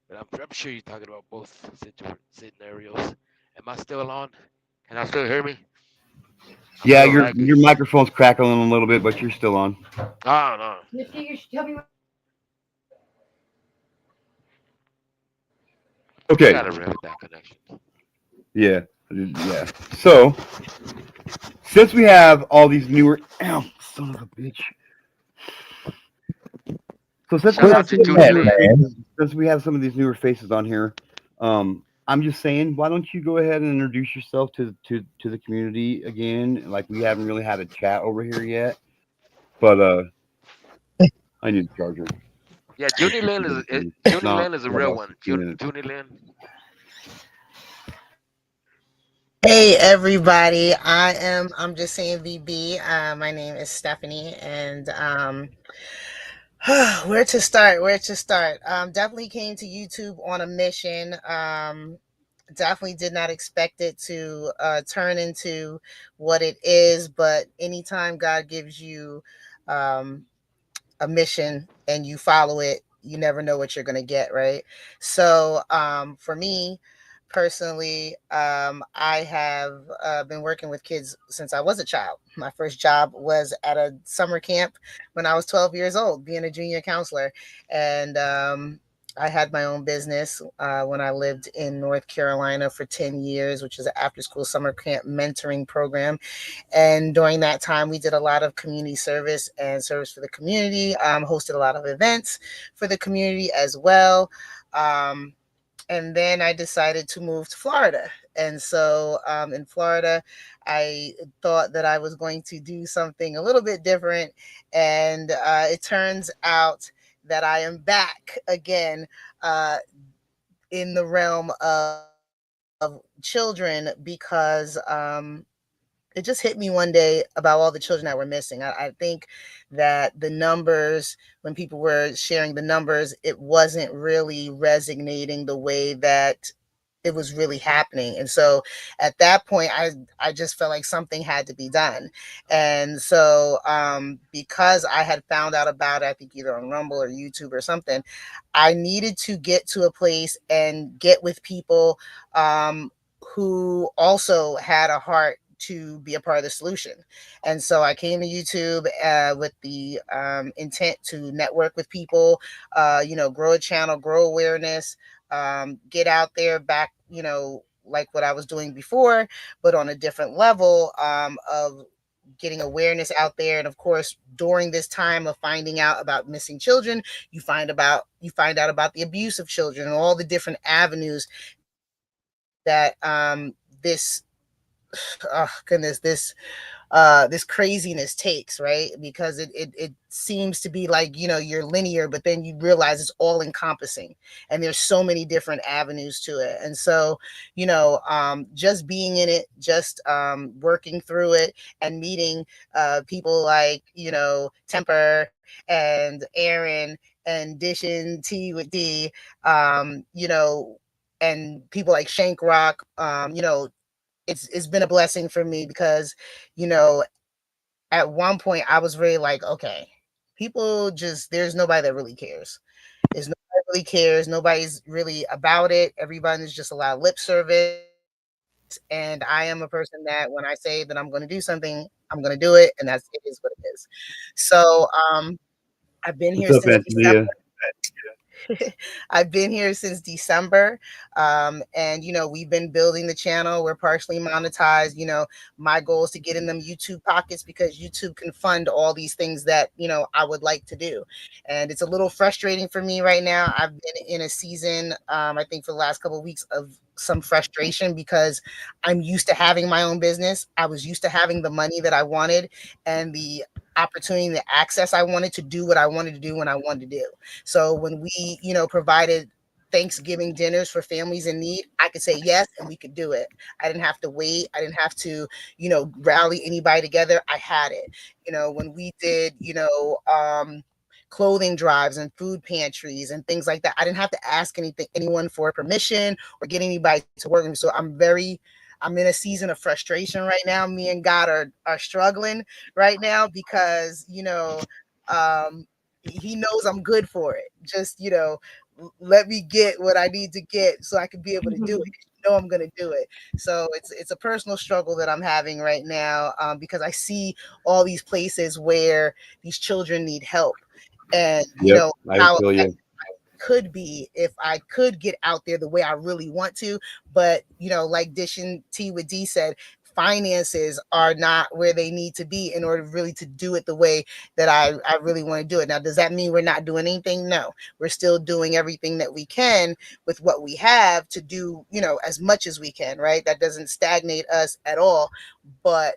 But I'm sure you're talking about both scenarios. Am I still on? Can I still hear me? Yeah, your microphone's crackling a little bit, but you're still on. Oh no. Okay. Got a really bad connection. Yeah. Yeah. So since we have all these newer, ow, son of a bitch. So since we Shout have out to some of these Judy That newer Lynn. man. faces, since we have some of these newer faces on here, I'm just saying, why don't you go ahead and introduce yourself to the community again? Like we haven't really had a chat over here yet, but I need a charger. Yeah, Let's Judy just Lynn do is that. Judy No, Lynn is a for real about one. 60 minutes. Judy Lynn. Hey everybody, I'm just saying VB. My name is Stephanie, and where to start? Where to start? Definitely came to YouTube on a mission. Definitely did not expect it to turn into what it is, but anytime God gives you um, a mission and you follow it, you never know what you're going to get, right? So for me personally, I have been working with kids since I was a child. My first job was at a summer camp when I was 12 years old, being a junior counselor. And I had my own business when I lived in North Carolina for 10 years, which is an after school summer camp mentoring program. And during that time, we did a lot of community service and service for the community, hosted a lot of events for the community as well. Um, and then I decided to move to Florida. And so in Florida, I thought that I was going to do something a little bit different. And it turns out that I am back again uh, in the realm of children because it just hit me one day about all the children that were missing. I think that the numbers, when people were sharing the numbers, it wasn't really resonating the way that it was really happening. And so at that point, I just felt like something had to be done. And so because I had found out about it, I think either on Rumble or YouTube or something, I needed to get to a place and get with people who also had a heart to be a part of the solution. And so I came to YouTube with the intent to network with people, grow a channel, grow awareness, get out there back, like what I was doing before, but on a different level of getting awareness out there. And of course, during this time of finding out about missing children, you find out about the abuse of children and all the different avenues that this oh goodness this craziness takes, right? Because it seems to be like, you're linear, but then you realize it's all encompassing and there's so many different avenues to it. And so just being in it, just working through it and meeting people like Temper and Aaron and Dishin T with D, and people like Shank Rock, it's been a blessing for me because you know at one point I was really like, okay, people just there's nobody that really cares. There's nobody that really cares. Nobody's really about it. Everybody's just a lot of lip service. And I am a person that when I say that I'm going to do something, I'm going to do it, and that's it is what it is. So I've been What's here up, since December. Anthea? I've been here since December. And, we've been building the channel. We're partially monetized. My goal is to get in them YouTube pockets because YouTube can fund all these things that, I would like to do. And it's a little frustrating for me right now. I've been in a season, I think for the last couple of weeks of some frustration because I'm used to having my own business. I was used to having the money that I wanted and the opportunity, the access I wanted to do what I wanted to do when I wanted to do. So when we, provided Thanksgiving dinners for families in need, I could say yes and we could do it. I didn't have to wait. I didn't have to, rally anybody together. I had it. When we did, clothing drives and food pantries and things like that, I didn't have to ask anyone for permission or get anybody to work with me. So I'm in a season of frustration right now. Me and God are struggling right now because, he knows I'm good for it. Just, let me get what I need to get so I can be able to do it. I'm going to do it. So it's a personal struggle that I'm having right now because I see all these places where these children need help. And, Yep, I how feel you. could be if I could get out there the way I really want to. But, like Dishing Tea with D said, finances are not where they need to be in order really to do it the way that I really want to do it. Now, does that mean we're not doing anything? No, we're still doing everything that we can with what we have to do, as much as we can, right? That doesn't stagnate us at all. But,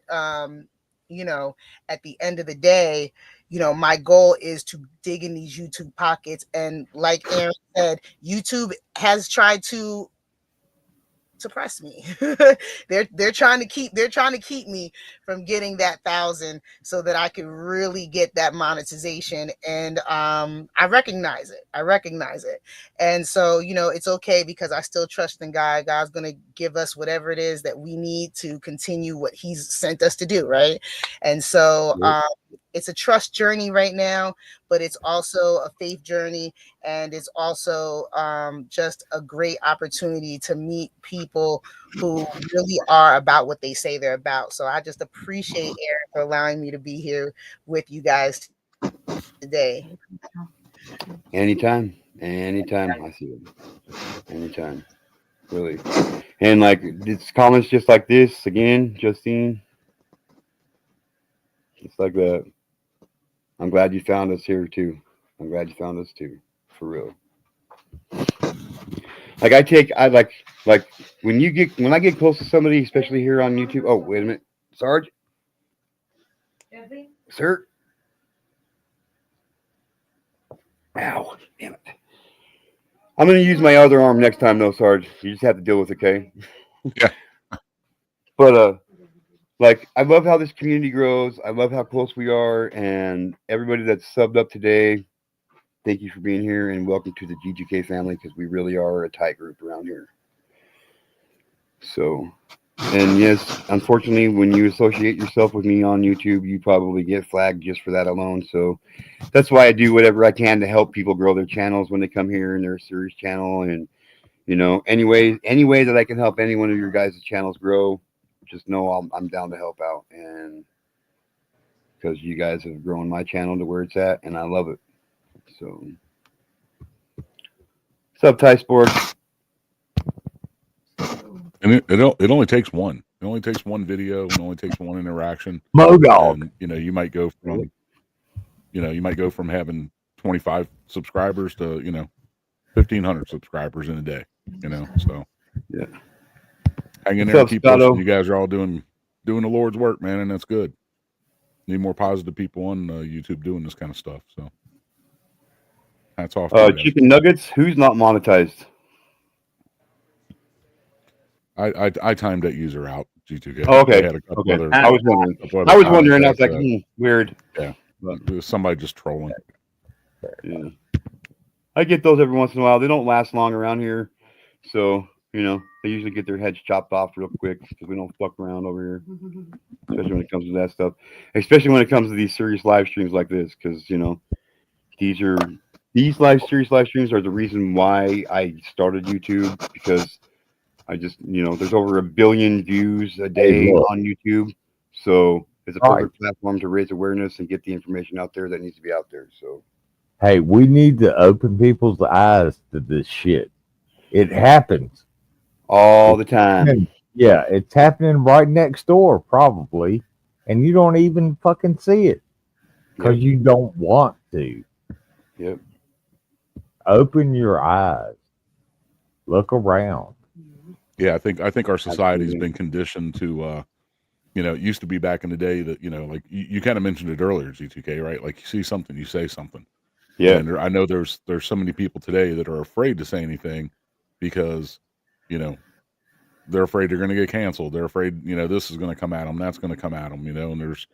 at the end of the day, my goal is to dig in these YouTube pockets. And like Aaron said, YouTube has tried to suppress me. they're trying to keep me from getting that 1,000 so that I can really get that monetization. And I recognize it. And so, it's okay, because I still trust in God. God's going to give us whatever it is that we need to continue what he's sent us to do, right? And so it's a trust journey right now, but it's also a faith journey, and it's also just a great opportunity to meet people who really are about what they say they're about. So I just appreciate Aaron for allowing me to be here with you guys today. Anytime. I see it. Anytime. Really. And like, it's comments just like this again, Justine. It's like that. I'm glad you found us here too. I'm glad you found us too. For real. Like I like when I get close to somebody, especially here on YouTube. Oh, wait a minute. Sarge? Sir? Ow. Damn it. I'm gonna use my other arm next time though, Sarge. You just have to deal with it, okay? Yeah. But like, I love how this community grows. I love how close we are, and everybody that's subbed up today, thank you for being here, and welcome to the GGK family, because we really are a tight group around here. So, and yes, unfortunately, when you associate yourself with me on YouTube, you probably get flagged just for that alone. So that's why I do whatever I can to help people grow their channels when they come here in their series channel. And, any way that I can help any one of your guys' channels grow, just know I'm down to help out. And because you guys have grown my channel to where it's at, and I love it. So, what's up, Ty Sports? And it only takes one. It only takes one video. It only takes one interaction. Modog. And, you might go from having 25 subscribers to 1,500 subscribers in a day. So yeah, hang in there and keep pushing. You guys are all doing the Lord's work, man, and that's good. Need more positive people on YouTube doing this kind of stuff. So hats off. Chicken nuggets. Who's not monetized? I timed that user out. G2K. Oh, okay. Other, I was wondering. I was like, weird. Yeah. Somebody just trolling. Yeah. I get those every once in a while. They don't last long around here. So, they usually get their heads chopped off real quick because we don't fuck around over here. Especially when it comes to that stuff. Especially when it comes to these serious live streams like this. Because, these live streams are the reason why I started YouTube, because I just, there's over 1 billion views a day on YouTube. So it's a perfect platform to raise awareness and get the information out there that needs to be out there. So, hey, we need to open people's eyes to this shit. It happens all the time. Yeah, it's happening right next door, probably. And you don't even fucking see it because you don't want to. Yep. Open your eyes. Look around. Yeah, I think our society has been conditioned to, it used to be back in the day that, like you kind of mentioned it earlier, G2K, right? Like you see something, you say something. Yeah. And I know there's so many people today that are afraid to say anything because, they're afraid they're going to get canceled. They're afraid, this is going to come at them, that's going to come at them, and there's,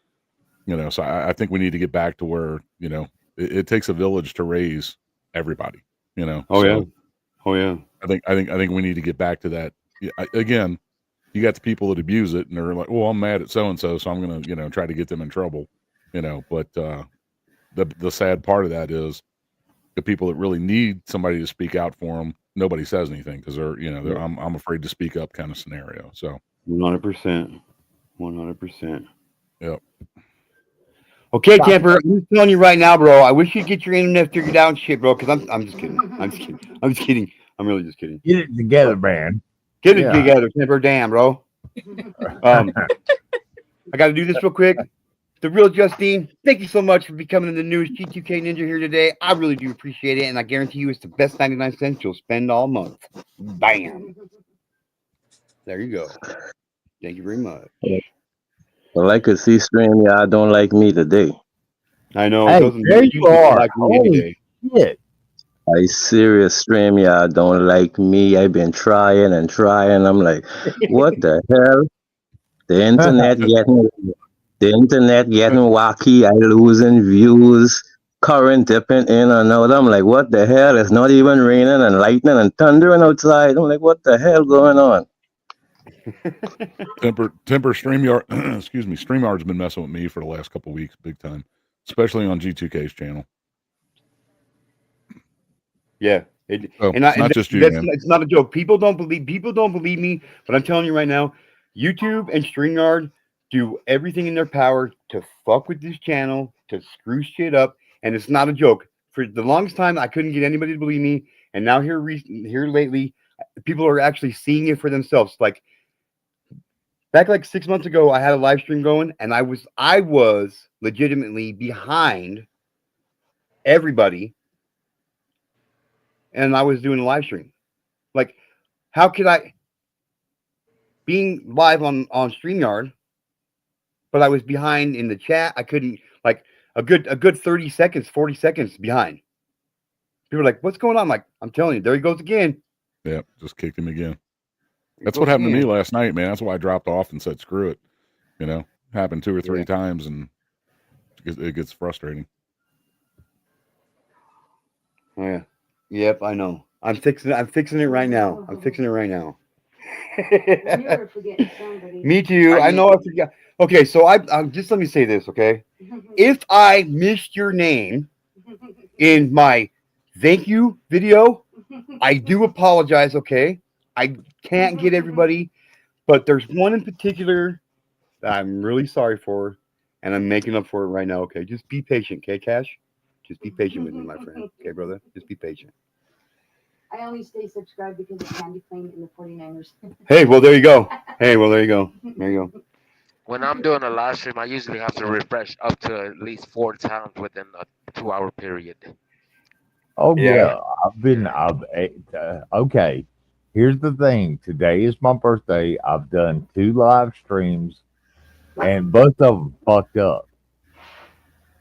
so I think we need to get back to where, it takes a village to raise everybody, Oh, so yeah. Oh, yeah. I think we need to get back to that. Again, you got the people that abuse it and they're like, well, I'm mad at so-and-so, so I'm going to, try to get them in trouble, but, the sad part of that is the people that really need somebody to speak out for them, nobody says anything because they're, I'm afraid to speak up kind of scenario. So 100%. 100%. Yep. Okay, Tamper, I'm just telling you right now, bro. I wish you'd get your internet figured out and shit, bro. Because I'm just kidding. I'm just kidding. I'm just kidding. I'm really just kidding. Get it together, man. Get it Yeah. together, Tamper. Damn, bro. I got to do this real quick. The real Justine, thank you so much for becoming the newest G2K Ninja here today. I really do appreciate it, and I guarantee you it's the best 99 cents you'll spend all month. Bam. There you go. Thank you very much. Well, I could see StreamYard don't like me today. I know. Hey, it doesn't there make you you are. like me any Holy day. shit. I serious StreamYard don't like me. I've been trying and trying. I'm like, what the hell? The internet getting wacky. I losing views. Current dipping in and out. I'm like, what the hell? It's not even raining and lightning and thundering outside. I'm like, what the hell going on? Temper StreamYard, excuse me, StreamYard's been messing with me for the last couple of weeks, big time, especially on G2K's channel. Yeah. Not just you, man. It's not a joke. People don't believe me, but I'm telling you right now, YouTube and StreamYard do everything in their power to fuck with this channel, to screw shit up, and it's not a joke. For the longest time, I couldn't get anybody to believe me, and now here lately, people are actually seeing it for themselves. Like back like 6 months ago, I had a live stream going, and I was legitimately behind everybody. And I was doing a live stream. Like, how could I, being live on StreamYard, but I was behind in the chat. I couldn't, like, a good 30 seconds, 40 seconds behind. People were like, what's going on? I'm like, I'm telling you, there he goes again. Yeah, just kicked him again. That's what happened to me last night, man. That's why I dropped off and said, screw it. You know, happened 2 or 3 times, and it gets frustrating. Oh, yeah. Yep, I know. I'm fixing it right now. I'm fixing it right now. Me too. I know I forgot. Okay, so I'm just, let me say this, okay? If I missed your name in my thank you video, I do apologize, okay? I can't get everybody, but there's one in particular that I'm really sorry for, and I'm making up for it right now, okay? Just be patient, okay, Cash? Just be patient with me, my friend. Okay, brother? Just be patient. I only stay subscribed because of Candy Flame and the 49ers. Hey, well, there you go. There you go. There you go. When I'm doing a live stream, I usually have to refresh up to at least 4 times within a 2-hour period. Oh yeah, okay. Here's the thing. Today is my birthday. I've done 2 live streams, and both of them fucked up.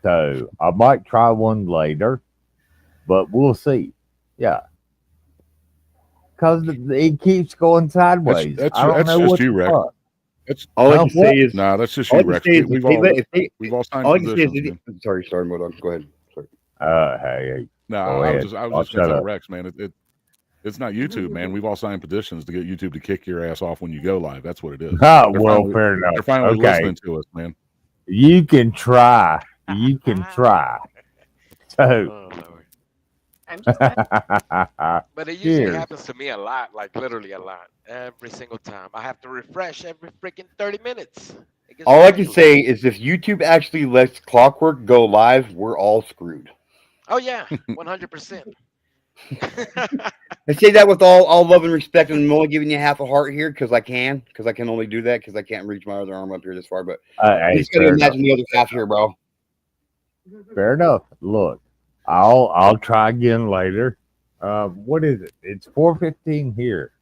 So I might try one later, but we'll see. Yeah, because it keeps going sideways. That's I don't know just what you, the Rex. fuck. That's all I can say is no. That's just you, Rex. We've all signed positions. Sorry, hold on. Go ahead. Sorry. Hey. No, I was just going to tell Rex, man. It's not YouTube, man. We've all signed petitions to get YouTube to kick your ass off when you go live. That's what it is. Oh, well, fair enough. They're finally listening to us, man. You can try. You can try. So. I'm just but it usually happens to me a lot, like literally a lot, every single time. I have to refresh every freaking 30 minutes. All I can say is if YouTube actually lets Clockwork go live, we're all screwed. Oh yeah, 100%. I say that with all love and respect, and I'm only giving you half a heart here because I can only do that because I can't reach my other arm up here this far. But you just gotta imagine the other half here, bro. Fair enough. Look, I'll try again later. What is it? It's 4:15 here.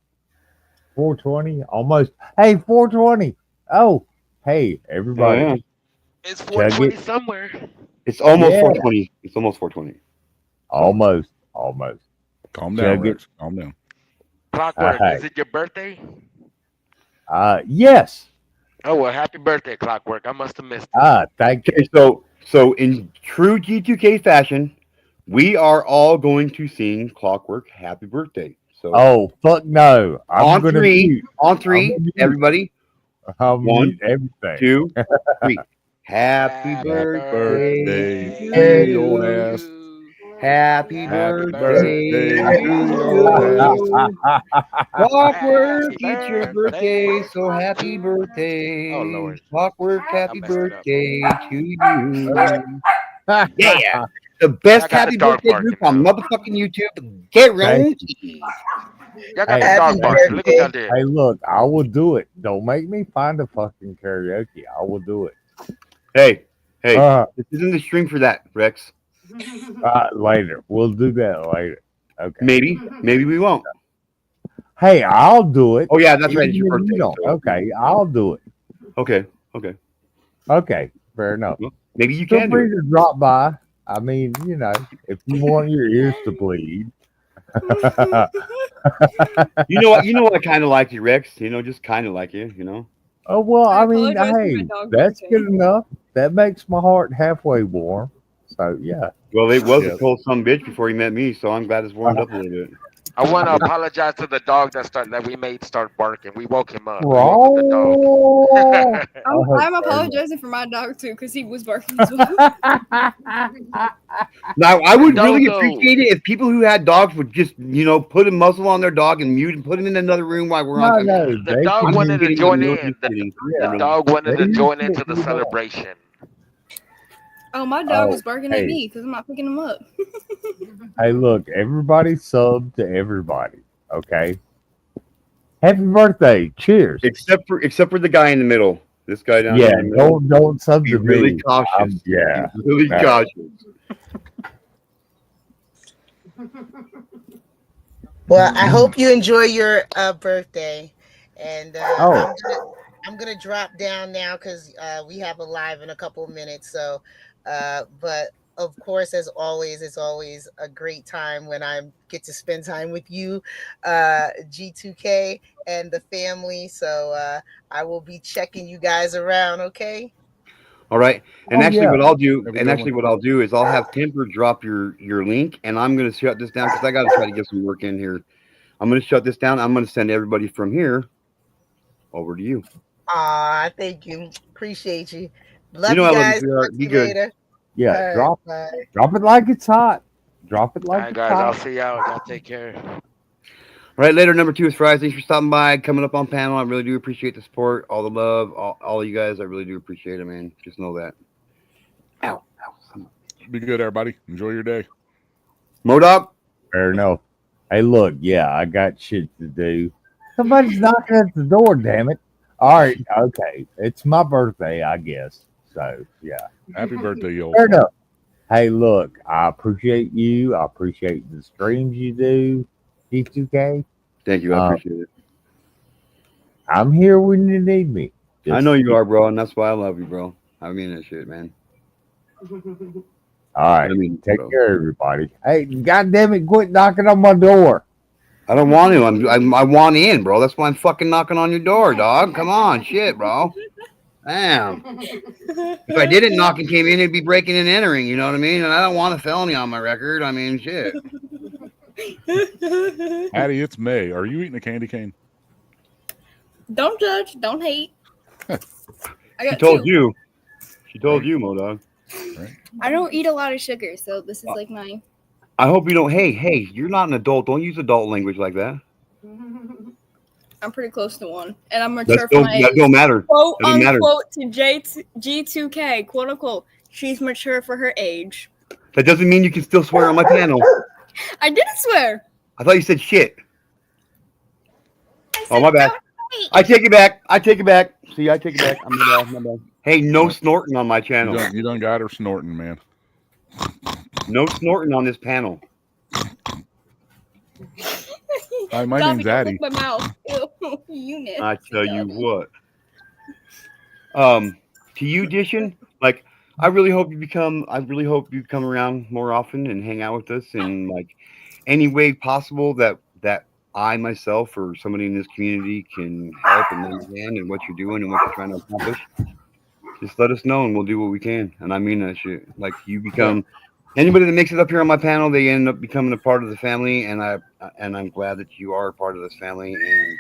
4:20, almost. Hey, 4:20. Oh, hey, everybody. Oh, yeah. It's 4:20 somewhere. It's almost 4:20. It's almost 4:20. Almost. Calm down, Rex. Calm down. Clockwork, is it your birthday? Yes. Oh well, happy birthday, Clockwork. I must have missed it. Thank you. Okay, so in true G2K fashion, we are all going to sing Clockwork happy birthday. So oh fuck no. On three, everybody. I'll 1, mute everything. 2, 3. Happy birthday to you, old ass. Happy Happy birthday birthday to to you. Clockwork, Happy it's your birthday birthday, so happy to you. birthday. Oh Lord, Clockwork, I happy messed it up. birthday to you. Yeah, the best I got the happy dog birthday group barking on now. motherfucking YouTube. Thank Guaranteed. Y'all got Hey, the hey, dog Happy barking. Look what y'all did. birthday. look, I will do it. Don't make me find a fucking karaoke. I will do it. Hey, Uh, this isn't the stream for that, Rex. later. We'll do that later. Okay. Maybe we won't. Hey, I'll do it. Oh yeah, that's right. It's Even your if you birthday. don't. So. Okay, I'll do it. Okay. Okay, fair enough. Well, maybe you Feel can do free it. to drop by. I mean, you know, if you want your ears to bleed. You know what? I kind of like you, Rex. Just kind of like you. Oh well, I I mean, apologize for my hey, dog that's barking. good enough. That makes my heart halfway warm. So yeah. Well, it was Yeah. a cold son bitch before he met me, so I'm glad it's warmed up a little bit. I want to apologize to the dog that we made start barking. We woke him up. We woke up the dog. Wrong. I'm apologizing for my dog too because he was barking as well. Now, I would really Dogo. appreciate it if people who had dogs would just, put a muzzle on their dog and mute and put him in another room while we're on. No, The they dog can wanted to kidding, join I'm in. really kidding. The Yeah. dog wanted They to join can into the do that. celebration. Oh, my dog Oh, was barking hey. at me because I'm not picking him up. Hey, look, everybody sub to everybody. Okay. Happy birthday. Cheers. Except for the guy in the middle. This guy down Yeah, here in the middle. don't sub Be to really me. cautious. Yeah. Be really Right. cautious. Well, I hope you enjoy your birthday, and Oh. I'm gonna drop down now because we have a live in a couple of minutes. So, but of course, as always, it's always a great time when I get to spend time with you, G2K, and the family. So I will be checking you guys around. Okay. All right. And Oh, actually, yeah. what I'll do, Have a good one. what I'll do is I'll have Timber drop your link, and I'm going to shut this down because I got to try to get some work in here. I'm going to shut this down. I'm going to send everybody from here over to you. Thank you. Appreciate you. Love You know you I love you, guys. sweetheart. Talk Be to you good. later. Yeah. All right, Drop bye. it like it's hot. Drop it All like right, it's guys. I'll hot. see y'all. Y'all take care. All right, later. Number 2 is Fries. Thanks for stopping by, coming up on panel. I really do appreciate the support, all the love, all of you guys. I really do appreciate it, man. Just know that. Ow. Be good, everybody. Enjoy your day. Modok. Fair enough. Hey, look, yeah, I got shit to do. Somebody's knocking at the door, damn it. All right, okay. It's my birthday, I guess. So, yeah. Happy birthday, you old Fair fuck. enough. Hey, look, I appreciate you. I appreciate the streams you do, G2K. Thank you. I appreciate it. I'm here when you need me. I know you are, bro, and that's why I love you, bro. I mean that shit, man. All right. I mean, Take bro. care, everybody. Hey, goddamn it, quit knocking on my door. I don't want to. I want in, bro. That's why I'm fucking knocking on your door, dog. Come on, shit, bro. Damn. If I didn't knock and came in, it'd be breaking and entering. You know what I mean? And I don't want a felony on my record. I mean, shit. Hattie, it's May. Are you eating a candy cane? Don't judge. Don't hate. I She got told two. you. She told you, Modog. I don't eat a lot of sugar, so this is like my. I hope you don't. Hey, you're not an adult. Don't use adult language like that. I'm pretty close to one, and I'm mature for my That age. don't matter. Quote Doesn't matter. unquote to G2K, quote unquote. She's mature for her age. That doesn't mean you can still swear on my panel. I didn't swear. I thought you said shit. I Oh, my said bad. don't hate. I take it back. See, I take it back. My bad. Hey, no snorting on my channel. You done got her snorting, man. No snorting on this panel. Hi, my Dobby, name's don't Addie. lick my mouth. Ew, unit. I tell you Dobby. what. To you, Dishon, like I really hope you come around more often and hang out with us in like any way possible that I myself or somebody in this community can help and understand and what you're doing and what you're trying to accomplish. Just let us know and we'll do what we can. And I mean that shit. Like you become anybody that makes it up here on my panel, they end up becoming a part of the family, and I'm glad that you are a part of this family. And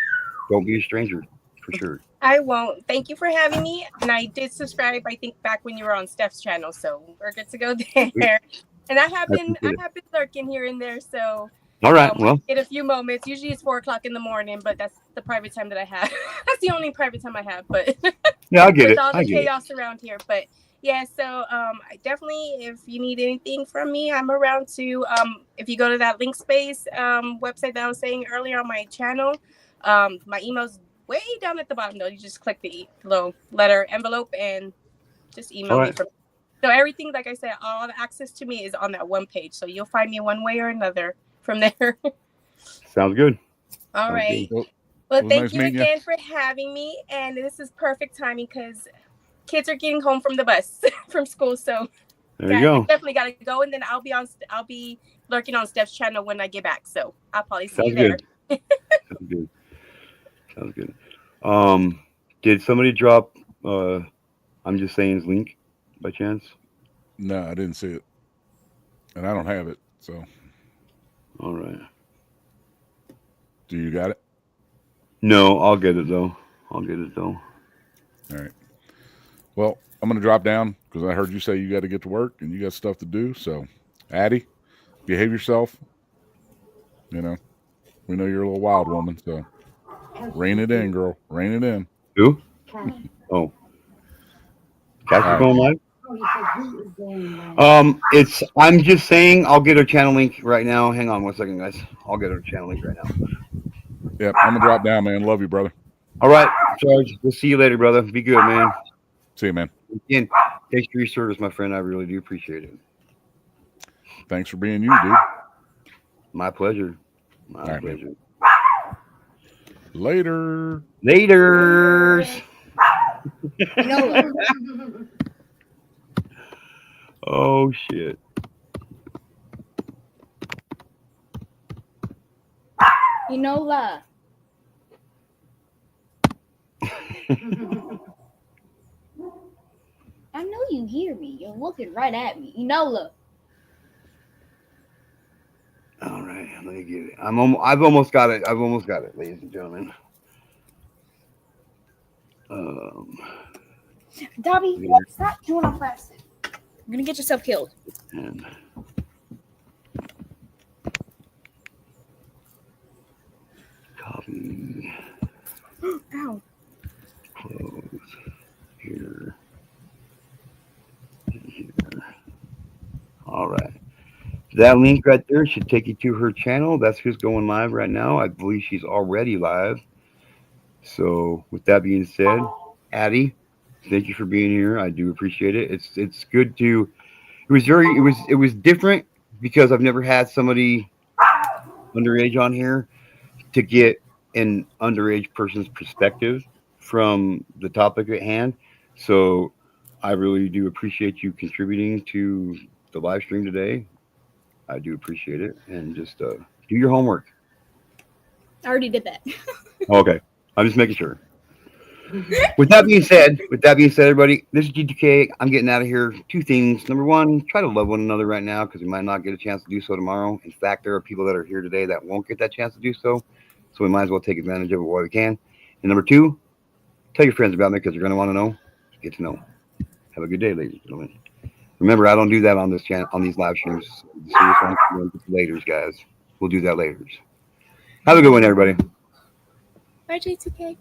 don't be a stranger, for sure. I won't. Thank you for having me. And I did subscribe, I think, back when you were on Steph's channel. So we're good to go there. And I have been lurking here and there, so All right. I Well, get a few moments. Usually it's 4:00 in the morning, but that's the private time that I have. That's the only private time I have, but yeah, I get with it. all I the get it. chaos around here. But yeah, so I definitely, if you need anything from me, I'm around to if you go to that link space website that I was saying earlier on my channel, my email's way down at the bottom though. You just click the little letter envelope and just email All me right. from. So everything, like I said, all the access to me is on that one page. So you'll find me one way or another from there. Sounds good. All Sounds right. good. Well, was thank nice you meeting you. again for having me. And this is perfect timing because kids are getting home from the bus from school. So There you I go. definitely got to go. And then I'll be lurking on Steph's channel when I get back. So I'll probably see Sounds you there. good. Sounds good. Sounds good. Did somebody drop I'm just saying's link by chance? No, I didn't see it, and I don't have it. So, All right. do you got it? No, I'll get it though. I'll get it though. All right. Well, I'm gonna drop down because I heard you say you got to get to work and you got stuff to do. So, Addie, behave yourself. You know, we know you're a little wild woman, so rein it in, girl. Rein it in. Who? Cash. Oh. Cash All is right. going live? Oh, you said who is going live? It's I'm just saying I'll get her channel link right now. Hang on one second, guys. I'll get her channel link right now. Yep, I'm gonna drop down, man. Love you, brother. All right, Charge. We'll see you later, brother. Be good, man. See you, man. Again, thanks for your service, my friend. I really do appreciate it. Thanks for being you, dude. My pleasure. My All right, pleasure. Later. Laters. Oh shit. Enola. I know you hear me. You're looking right at me. Enola. All right, let me get it. I've almost got it. I've almost got it, ladies and gentlemen. Dobby, Yeah. stop chewing on plastic. You're gonna get yourself killed. And copy. Ow. Close. Here. And here. All right. That link right there should take you to her channel. That's who's going live right now. I believe she's already live. So with that being said, Addie, thank you for being here. I do appreciate it. It's good to it was different because I've never had somebody underage on here to get an underage person's perspective from the topic at hand. So I really do appreciate you contributing to the live stream today. I do appreciate it. And just do your homework. I already did that. Okay. I'm just making sure. With that being said, everybody, this is G2K. I'm getting out of here. Two things. Number one, try to love one another right now because we might not get a chance to do so tomorrow. In fact, there are people that are here today that won't get that chance to do so. So we might as well take advantage of it while we can. And number two, tell your friends about me because they're going to want to know. Get to know. Have a good day, ladies and gentlemen. Remember, I don't do that on this channel, on these live streams. The serious ones, later, guys. We'll do that later. Have a good one, everybody. Bye, J2K.